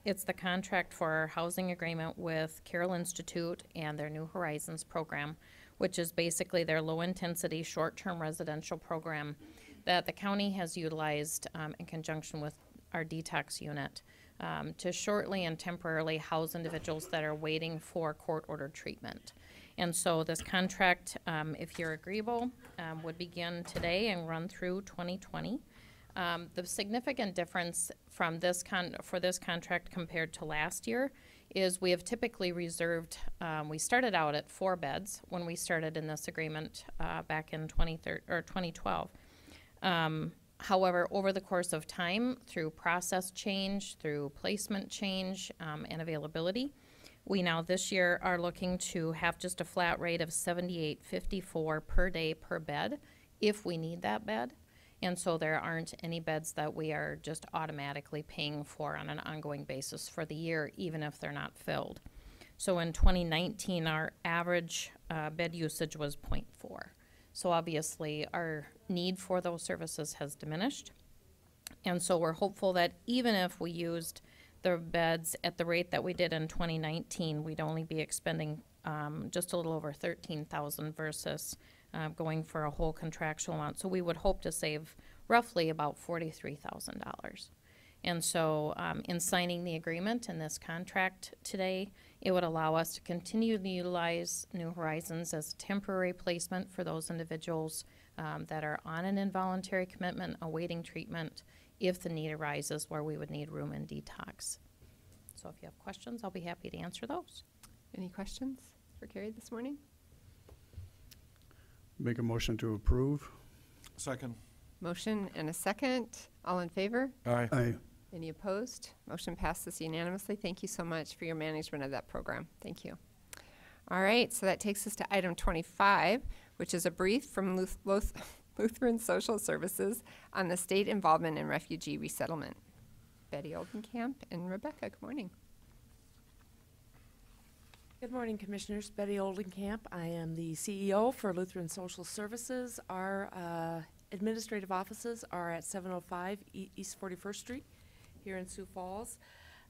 It's the contract for our housing agreement with Carroll Institute and their New Horizons program, which is basically their low-intensity, short-term residential program that the county has utilized in conjunction with our detox unit to shortly and temporarily house individuals that are waiting for court-ordered treatment. And so this contract, if you're agreeable, would begin today and run through 2020. The significant difference from for this contract compared to last year is we have typically reserved, we started out at 4 beds when we started in this agreement back in 2012. However, over the course of time, through process change, through placement change, and availability, we now this year are looking to have just a flat rate of $78.54 per day per bed if we need that bed. And so there aren't any beds that we are just automatically paying for on an ongoing basis for the year, even if they're not filled. So in 2019, our average bed usage was 0.4. So obviously our need for those services has diminished. And so we're hopeful that even if we used the beds at the rate that we did in 2019, we'd only be expending just a little over $13,000 versus going for a whole contractual amount. So we would hope to save roughly about $43,000. And so in signing the agreement in this contract today, it would allow us to continue to utilize New Horizons as a temporary placement for those individuals that are on an involuntary commitment awaiting treatment if the need arises where we would need room and detox. So if you have questions, I'll be happy to answer those. Any questions for Carrie this morning? Make a motion to approve. Second. Motion and a second. All in favor? Aye. Aye. Any opposed? Motion passes unanimously. Thank you so much for your management of that program. Thank you. All right, so that takes us to item 25, which is a brief from Lutheran Social Services on the state involvement in refugee resettlement. Betty Oldenkamp and Rebecca, good morning. Good morning, Commissioners. Betty Oldenkamp. I am the CEO for Lutheran Social Services. Our administrative offices are at 705 East 41st Street here in Sioux Falls.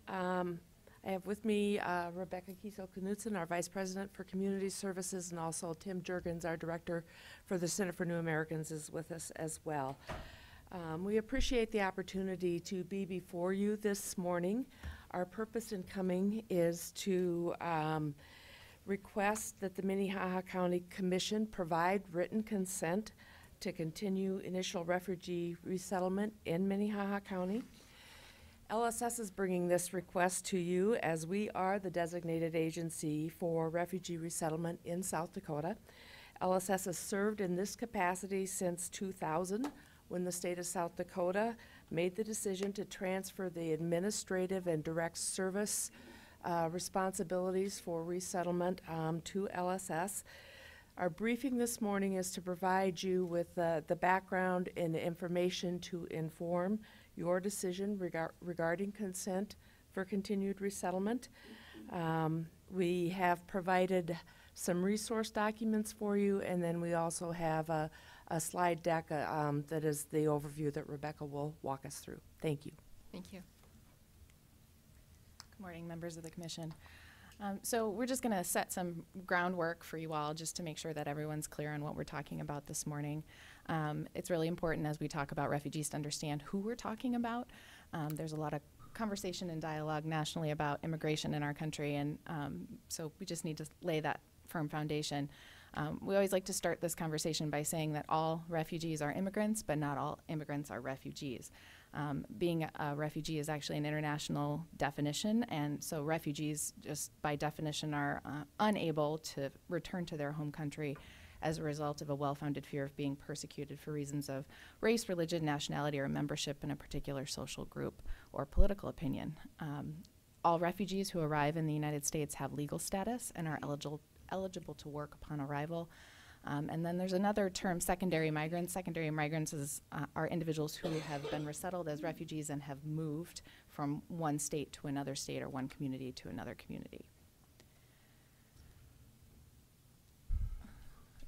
I have with me Rebecca Kiesel-Knudsen, our Vice President for Community Services, and also Tim Juergens, our Director for the Center for New Americans, is with us as well. We appreciate the opportunity to be before you this morning. Our purpose in coming is to request that the Minnehaha County Commission provide written consent to continue initial refugee resettlement in Minnehaha County. LSS is bringing this request to you as we are the designated agency for refugee resettlement in South Dakota. LSS has served in this capacity since 2000, when the state of South Dakota made the decision to transfer the administrative and direct service responsibilities for resettlement to LSS. Our briefing this morning is to provide you with the background and information to inform your decision regarding consent for continued resettlement. We have provided some resource documents for you, and then we also have a slide deck that is the overview that Rebecca will walk us through. Thank you. Thank you. Good morning, members of the Commission. So we're just going to set some groundwork for you all just to make sure that everyone's clear on what we're talking about this morning. It's really important as we talk about refugees to understand who we're talking about. There's a lot of conversation and dialogue nationally about immigration in our country, and so we just need to lay that firm foundation. We always like to start this conversation by saying that all refugees are immigrants, but not all immigrants are refugees. Being a refugee is actually an international definition, and so refugees just by definition are unable to return to their home country as a result of a well-founded fear of being persecuted for reasons of race, religion, nationality, or membership in a particular social group or political opinion. All refugees who arrive in the United States have legal status and are eligible to work upon arrival. And then there's another term, secondary migrants. Secondary migrants are individuals who have been resettled as refugees and have moved from one state to another state or one community to another community.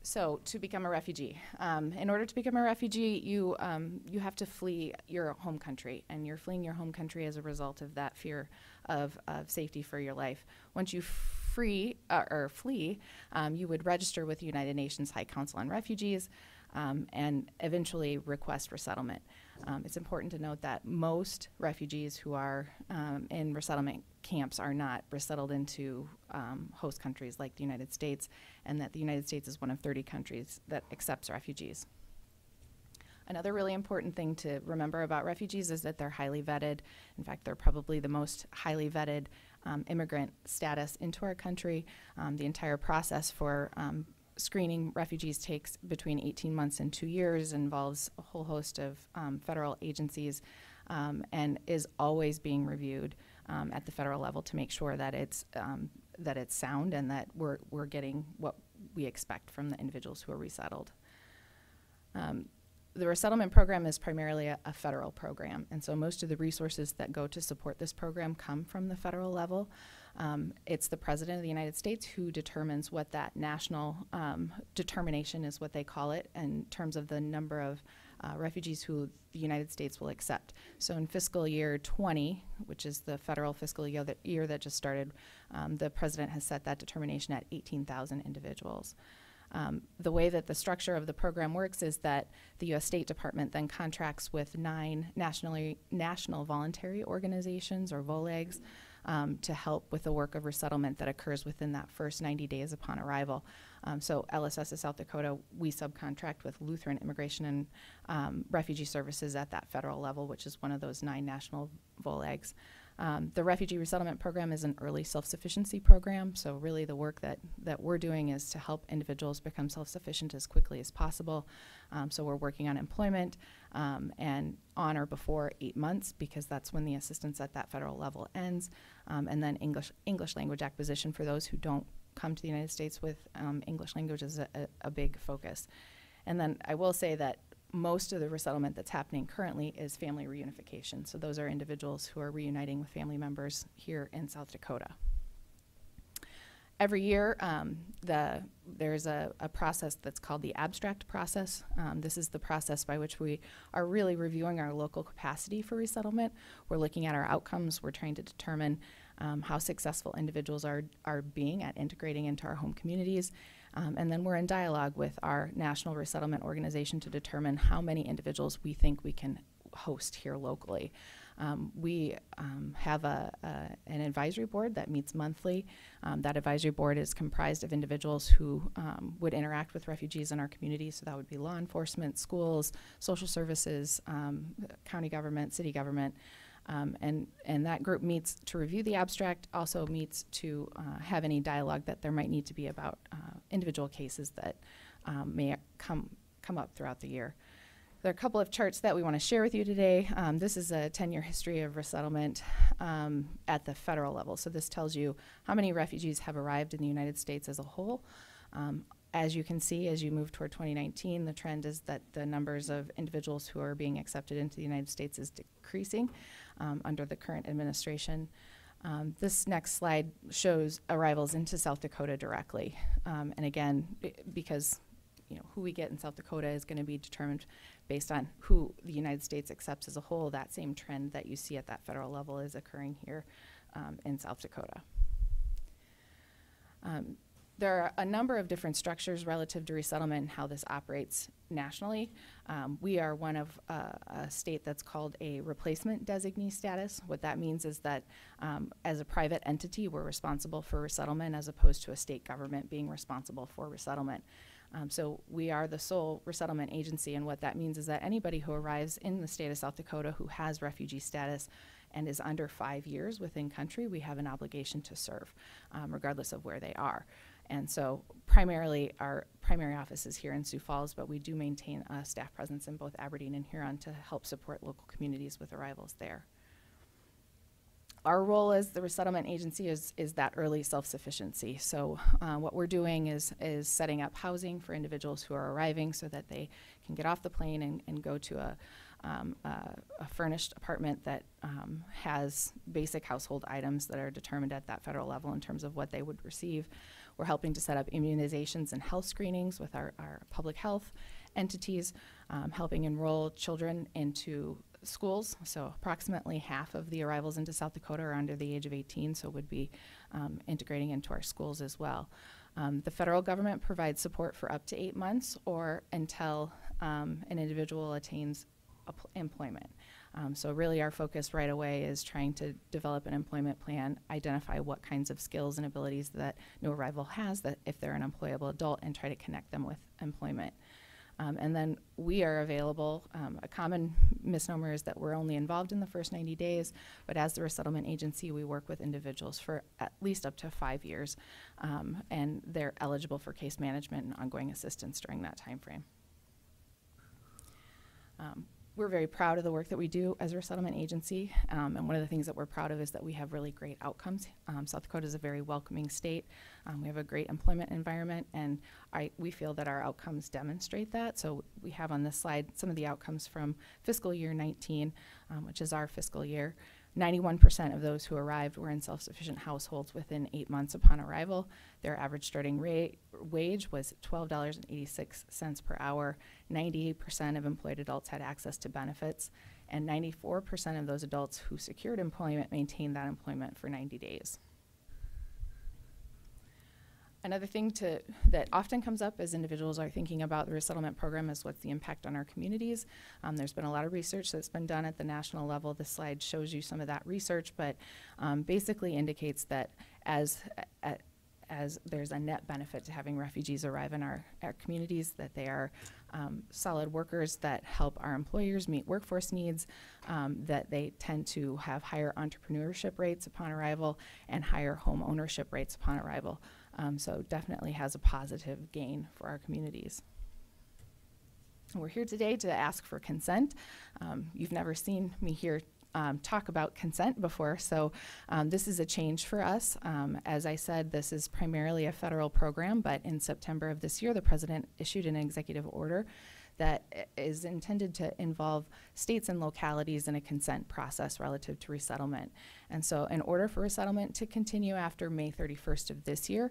So to become a refugee, in order to become a refugee, you have to flee your home country, and you're fleeing your home country as a result of that fear of safety for your life. Once you flee, you would register with the United Nations High Council on Refugees and eventually request resettlement. It's important to note that most refugees who are in resettlement camps are not resettled into host countries like the United States, and that the United States is one of 30 countries that accepts refugees. Another really important thing to remember about refugees is that they're highly vetted. In fact, they're probably the most highly vetted immigrant status into our country. The entire process for screening refugees takes between 18 months and 2 years, involves a whole host of federal agencies, and is always being reviewed at the federal level to make sure that it's sound and that we're getting what we expect from the individuals who are resettled. The resettlement program is primarily a federal program, and so most of the resources that go to support this program come from the federal level. It's the President of the United States who determines what that national determination is, what they call it, in terms of the number of refugees who the United States will accept. So in fiscal year 20, which is the federal fiscal year that just started, the President has set that determination at 18,000 individuals. The way that the structure of the program works is that the U.S. State Department then contracts with 9 national voluntary organizations, or VOLAGs, to help with the work of resettlement that occurs within that first 90 days upon arrival. So LSS of South Dakota, we subcontract with Lutheran Immigration and Refugee Services at that federal level, which is one of those 9 national VOLAGs. The Refugee Resettlement Program is an early self-sufficiency program, so really the work that we're doing is to help individuals become self-sufficient as quickly as possible. So we're working on employment and on or before 8 months, because that's when the assistance at that federal level ends, and then English language acquisition for those who don't come to the United States with English language is a big focus. And then I will say that most of the resettlement that's happening currently is family reunification. So those are individuals who are reuniting with family members here in South Dakota. Every year, there's a process that's called the abstract process. This is the process by which we are really reviewing our local capacity for resettlement. We're looking at our outcomes. We're trying to determine how successful individuals are being at integrating into our home communities. And then we're in dialogue with our National Resettlement Organization to determine how many individuals we think we can host here locally. We have an advisory board that meets monthly. That advisory board is comprised of individuals who would interact with refugees in our community. So that would be law enforcement, schools, social services, county government, city government. And that group meets to review the abstract, also meets to have any dialogue that there might need to be about individual cases that may come up throughout the year. There are a couple of charts that we want to share with you today. This is a 10-year history of resettlement at the federal level. So this tells you how many refugees have arrived in the United States as a whole. As you can see, as you move toward 2019, the trend is that the numbers of individuals who are being accepted into the United States is decreasing under the current administration. This next slide shows arrivals into South Dakota directly. And again, because who we get in South Dakota is going to be determined based on who the United States accepts as a whole. That same trend that you see at that federal level is occurring here in South Dakota. There are a number of different structures relative to resettlement and how this operates nationally. We are one of a state that's called a replacement designee status. What that means is that as a private entity, we're responsible for resettlement as opposed to a state government being responsible for resettlement. So we are the sole resettlement agency, and what that means is that anybody who arrives in the state of South Dakota who has refugee status and is under 5 years within country, we have an obligation to serve, regardless of where they are. And so primarily our primary office is here in Sioux Falls, but we do maintain a staff presence in both Aberdeen and Huron to help support local communities with arrivals there. Our role as the resettlement agency is that early self-sufficiency. So what we're doing is setting up housing for individuals who are arriving so that they can get off the plane and go to a furnished apartment that has basic household items that are determined at that federal level in terms of what they would receive. We're helping to set up immunizations and health screenings with our public health entities, helping enroll children into schools. So approximately half of the arrivals into South Dakota are under the age of 18, so would be integrating into our schools as well. The federal government provides support for up to 8 months or until an individual attains employment. So really our focus right away is trying to develop an employment plan, identify what kinds of skills and abilities that new arrival has that if they're an employable adult, and try to connect them with employment. And then we are available. A common misnomer is that we're only involved in the first 90 days, but as the resettlement agency, we work with individuals for at least up to 5 years, and they're eligible for case management and ongoing assistance during that time frame. We're very proud of the work that we do as a resettlement agency, and one of the things that we're proud of is that we have really great outcomes. South Dakota is a very welcoming state. We have a great employment environment, and we feel that our outcomes demonstrate that. So we have on this slide some of the outcomes from fiscal year 19, which is our fiscal year. 91% of those who arrived were in self-sufficient households within 8 months upon arrival. Their average starting wage was $12.86 per hour. 98% of employed adults had access to benefits, and 94% of those adults who secured employment maintained that employment for 90 days. Another thing that often comes up as individuals are thinking about the resettlement program is what's the impact on our communities. There's been a lot of research that's been done at the national level. This slide shows you some of that research, but basically indicates that as there's a net benefit to having refugees arrive in our communities, that they are solid workers that help our employers meet workforce needs, that they tend to have higher entrepreneurship rates upon arrival and higher home ownership rates upon arrival. So definitely has a positive gain for our communities. We're here today to ask for consent. You've never seen me here talk about consent before, so this is a change for us. As I said, this is primarily a federal program, but in September of this year, the President issued an executive order that is intended to involve states and localities in a consent process relative to resettlement. And so in order for resettlement to continue after May 31st of this year,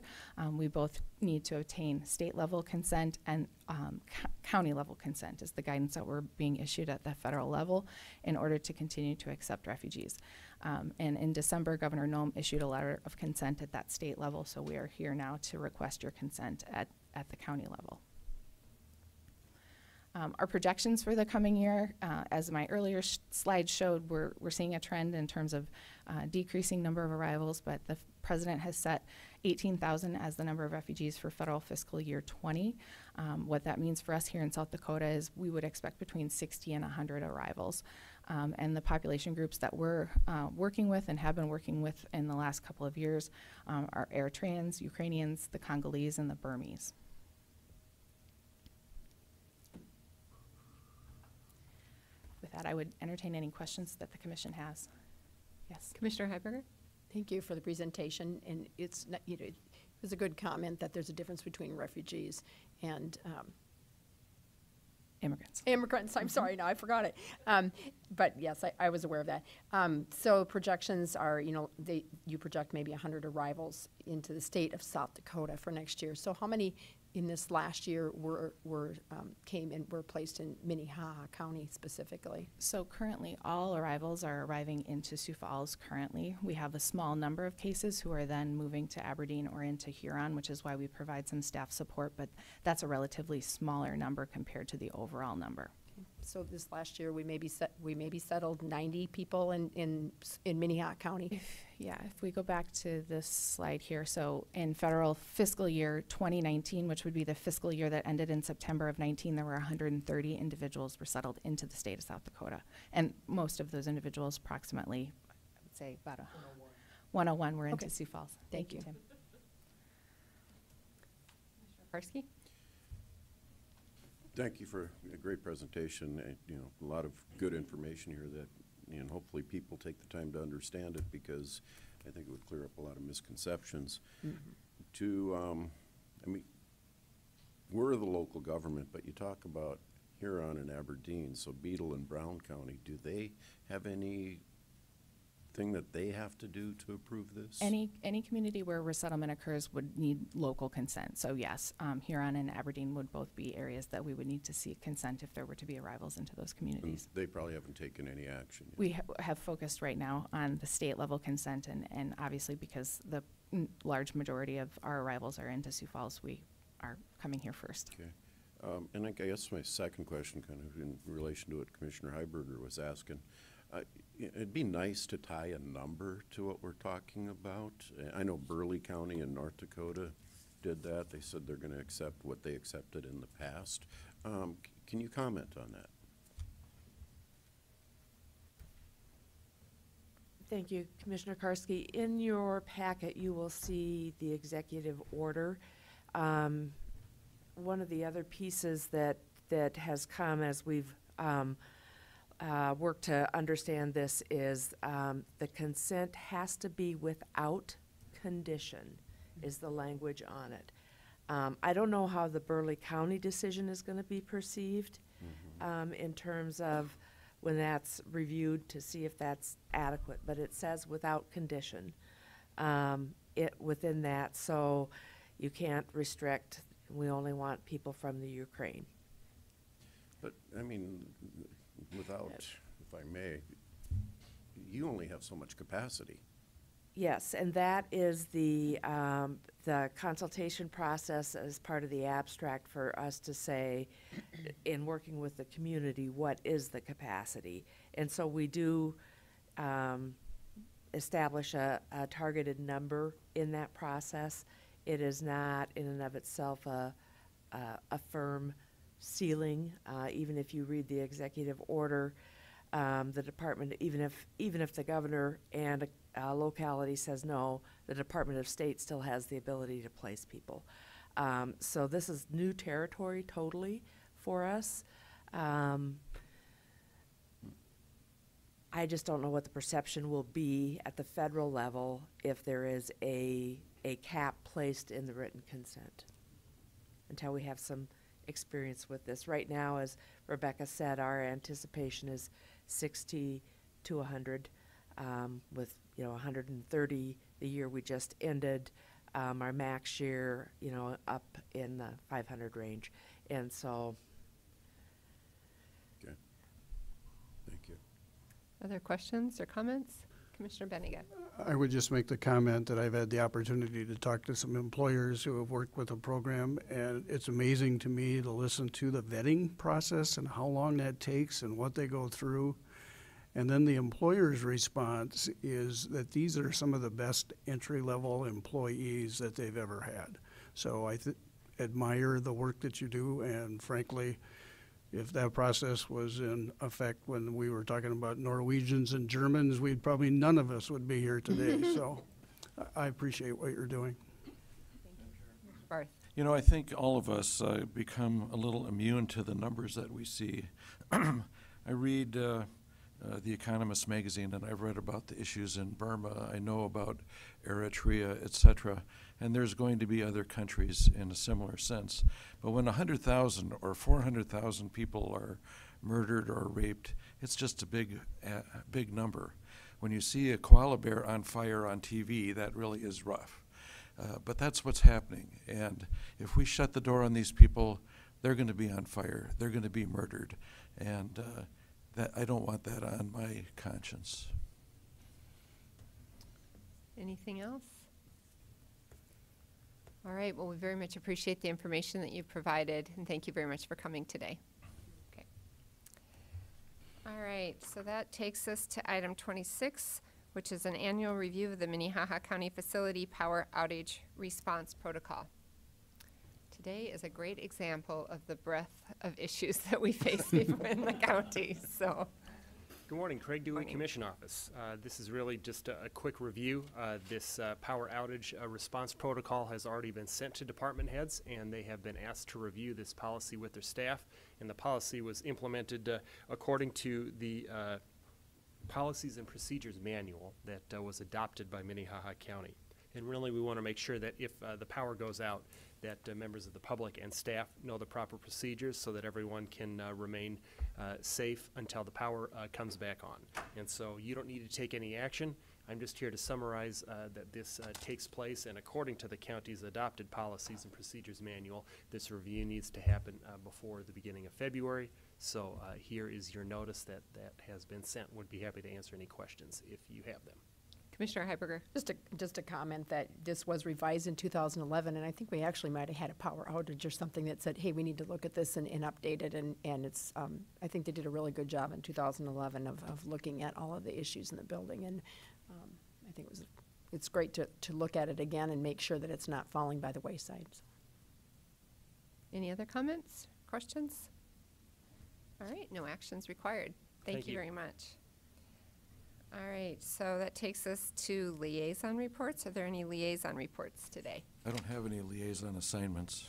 we both need to obtain state-level consent and county-level consent is the guidance that we're being issued at the federal level in order to continue to accept refugees. And in December, Governor Noem issued a letter of consent at that state level, so we are here now to request your consent at the county level. Our projections for the coming year, as my earlier slide showed, we're seeing a trend in terms of decreasing number of arrivals, but the President has set 18,000 as the number of refugees for federal fiscal year 20. What that means for us here in South Dakota is we would expect between 60 and 100 arrivals. And the population groups that we're working with and have been working with in the last couple of years are Eritreans, Ukrainians, the Congolese, and the Burmese. With that, I would entertain any questions that the Commission has. Yes. Commissioner Heiberger? Thank you for the presentation, and it's not, it was a good comment that there's a difference between refugees and immigrants. Immigrants, I'm sorry, no, I forgot it. But yes, I was aware of that. So projections are, you project maybe 100 arrivals into the state of South Dakota for next year. So how many, in this last year came and were placed in Minnehaha County specifically? So currently, all arrivals are arriving into Sioux Falls currently. We have a small number of cases who are then moving to Aberdeen or into Huron, which is why we provide some staff support, but that's a relatively smaller number compared to the overall number. So this last year, we maybe settled 90 people in Minnehaha County. If we go back to this slide here, so in federal fiscal year 2019, which would be the fiscal year that ended in September of 19, there were 130 individuals were settled into the state of South Dakota. And most of those individuals, approximately, I would say about 101 were into Sioux Falls. Thank you, Tim. Karski? Thank you for a great presentation. A lot of good information here that, hopefully people take the time to understand it, because I think it would clear up a lot of misconceptions. We're the local government, but you talk about Huron and Aberdeen, so Beadle and Brown County, do they have anything that they have to do to approve this? Any community where resettlement occurs would need local consent. So yes, Huron and Aberdeen would both be areas that we would need to seek consent if there were to be arrivals into those communities. And they probably haven't taken any action yet. We have focused right now on the state level consent, and obviously because the large majority of our arrivals are into Sioux Falls, we are coming here first. Okay. And I guess my second question, kind of in relation to what Commissioner Heiberger was asking, it'd be nice to tie a number to what we're talking about. I know Burleigh County in North Dakota did that. They said they're going to accept what they accepted in the past. Can you comment on that? Thank you, Commissioner Karski. In your packet, you will see the executive order. One of the other pieces that has come as we've worked to understand this is the consent has to be without condition, is the language on it. I don't know how the Burleigh County decision is going to be perceived in terms of when that's reviewed to see if that's adequate, but it says without condition within that, so you can't restrict. We only want people from the Ukraine. But, I mean, without, if I may, you only have so much capacity. Yes, and that is the consultation process as part of the abstract for us to say, in working with the community, what is the capacity? And so we do establish a targeted number in that process. It is not in and of itself a firm ceiling. Even if you read the executive order, the department, even if the governor and a locality says no, the Department of State still has the ability to place people. So this is new territory totally for us. I just don't know what the perception will be at the federal level if there is a cap placed in the written consent until we have some experience with this. Right now, as Rebecca said, our anticipation is 60 to 100, with 130 the year we just ended. Our max year, up in the 500 range, and so. Okay. Thank you. Other questions or comments? Commissioner Bennigan. I would just make the comment that I've had the opportunity to talk to some employers who have worked with the program, and it's amazing to me to listen to the vetting process and how long that takes and what they go through. And then the employer's response is that these are some of the best entry-level employees that they've ever had. So I admire the work that you do, and frankly, if that process was in effect when we were talking about Norwegians and Germans, none of us would be here today. So I appreciate what you're doing. Barth. I think all of us become a little immune to the numbers that we see. I read The Economist magazine, and I've read about the issues in Burma. I know about Eritrea, etc. And there's going to be other countries in a similar sense. But when 100,000 or 400,000 people are murdered or raped, it's just a big number. When you see a koala bear on fire on TV, that really is rough. But that's what's happening. And if we shut the door on these people, they're going to be on fire. They're going to be murdered. And that I don't want that on my conscience. Anything else? All right, well, we very much appreciate the information that you've provided, and thank you very much for coming today. Okay. All right, so that takes us to item 26, which is an annual review of the Minnehaha County Facility Power Outage Response Protocol. Today is a great example of the breadth of issues that we face in the county, so. Good morning, Craig Dewey, Commission Office. This is really just a quick review. This power outage response protocol has already been sent to department heads, and they have been asked to review this policy with their staff. And the policy was implemented according to the Policies and Procedures Manual that was adopted by Minnehaha County. And really, we want to make sure that if the power goes out, that members of the public and staff know the proper procedures so that everyone can remain safe until the power comes back on. And so you don't need to take any action. I'm just here to summarize that this takes place, and according to the county's adopted Policies and Procedures Manual, this review needs to happen before the beginning of February. So here is your notice that has been sent. Would be happy to answer any questions if you have them. Commissioner Heiberger. Just a comment that this was revised in 2011, and I think we actually might have had a power outage or something that said, hey, we need to look at this and update it, and it's, I think they did a really good job in 2011 of looking at all of the issues in the building, and I think it's great to look at it again and make sure that it's not falling by the wayside. Any other comments, questions? All right, no actions required. Thank you very much. All right, so that takes us to liaison reports. Are there any liaison reports today? I don't have any liaison assignments.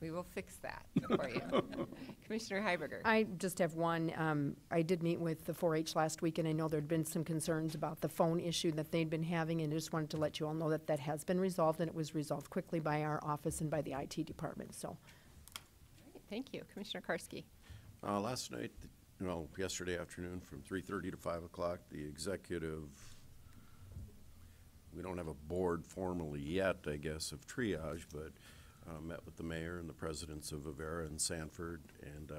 We will fix that for you. Commissioner Heiberger. I just have one. I did meet with the 4-H last week, and I know there'd been some concerns about the phone issue that they'd been having, and I just wanted to let you all know that that has been resolved, and it was resolved quickly by our office and by the IT department, so. All right, thank you. Commissioner Karski. Last night, yesterday afternoon from 3:30 to 5 o'clock, the executive, we don't have a board formally yet, I guess, of triage, but met with the mayor and the presidents of Avera and Sanford, and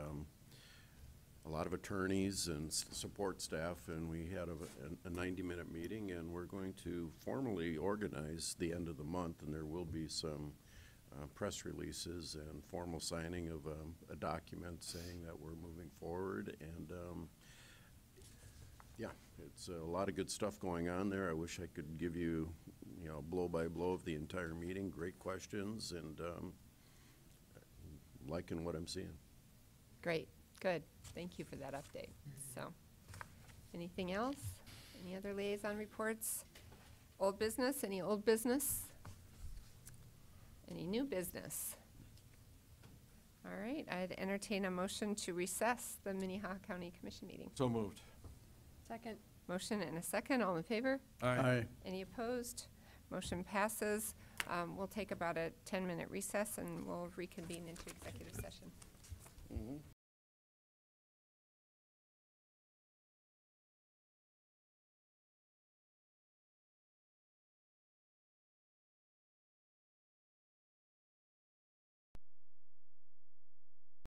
a lot of attorneys and support staff, and we had a 90-minute meeting, and we're going to formally organize the end of the month, and there will be some press releases and formal signing of a document saying that we're moving forward, and yeah, it's a lot of good stuff going on there. I wish I could give you, blow by blow of the entire meeting. Great questions, and liking what I'm seeing. Great, good. Thank you for that update. So, anything else? Any other liaison reports? Old business? Any old business? Any new business? All right, I'd entertain a motion to recess the Minnehaha County Commission meeting. So moved. Second. Motion and a second. All in favor? Aye. Aye. Any opposed? Motion passes. We'll take about a 10-minute recess, and we'll reconvene into executive session.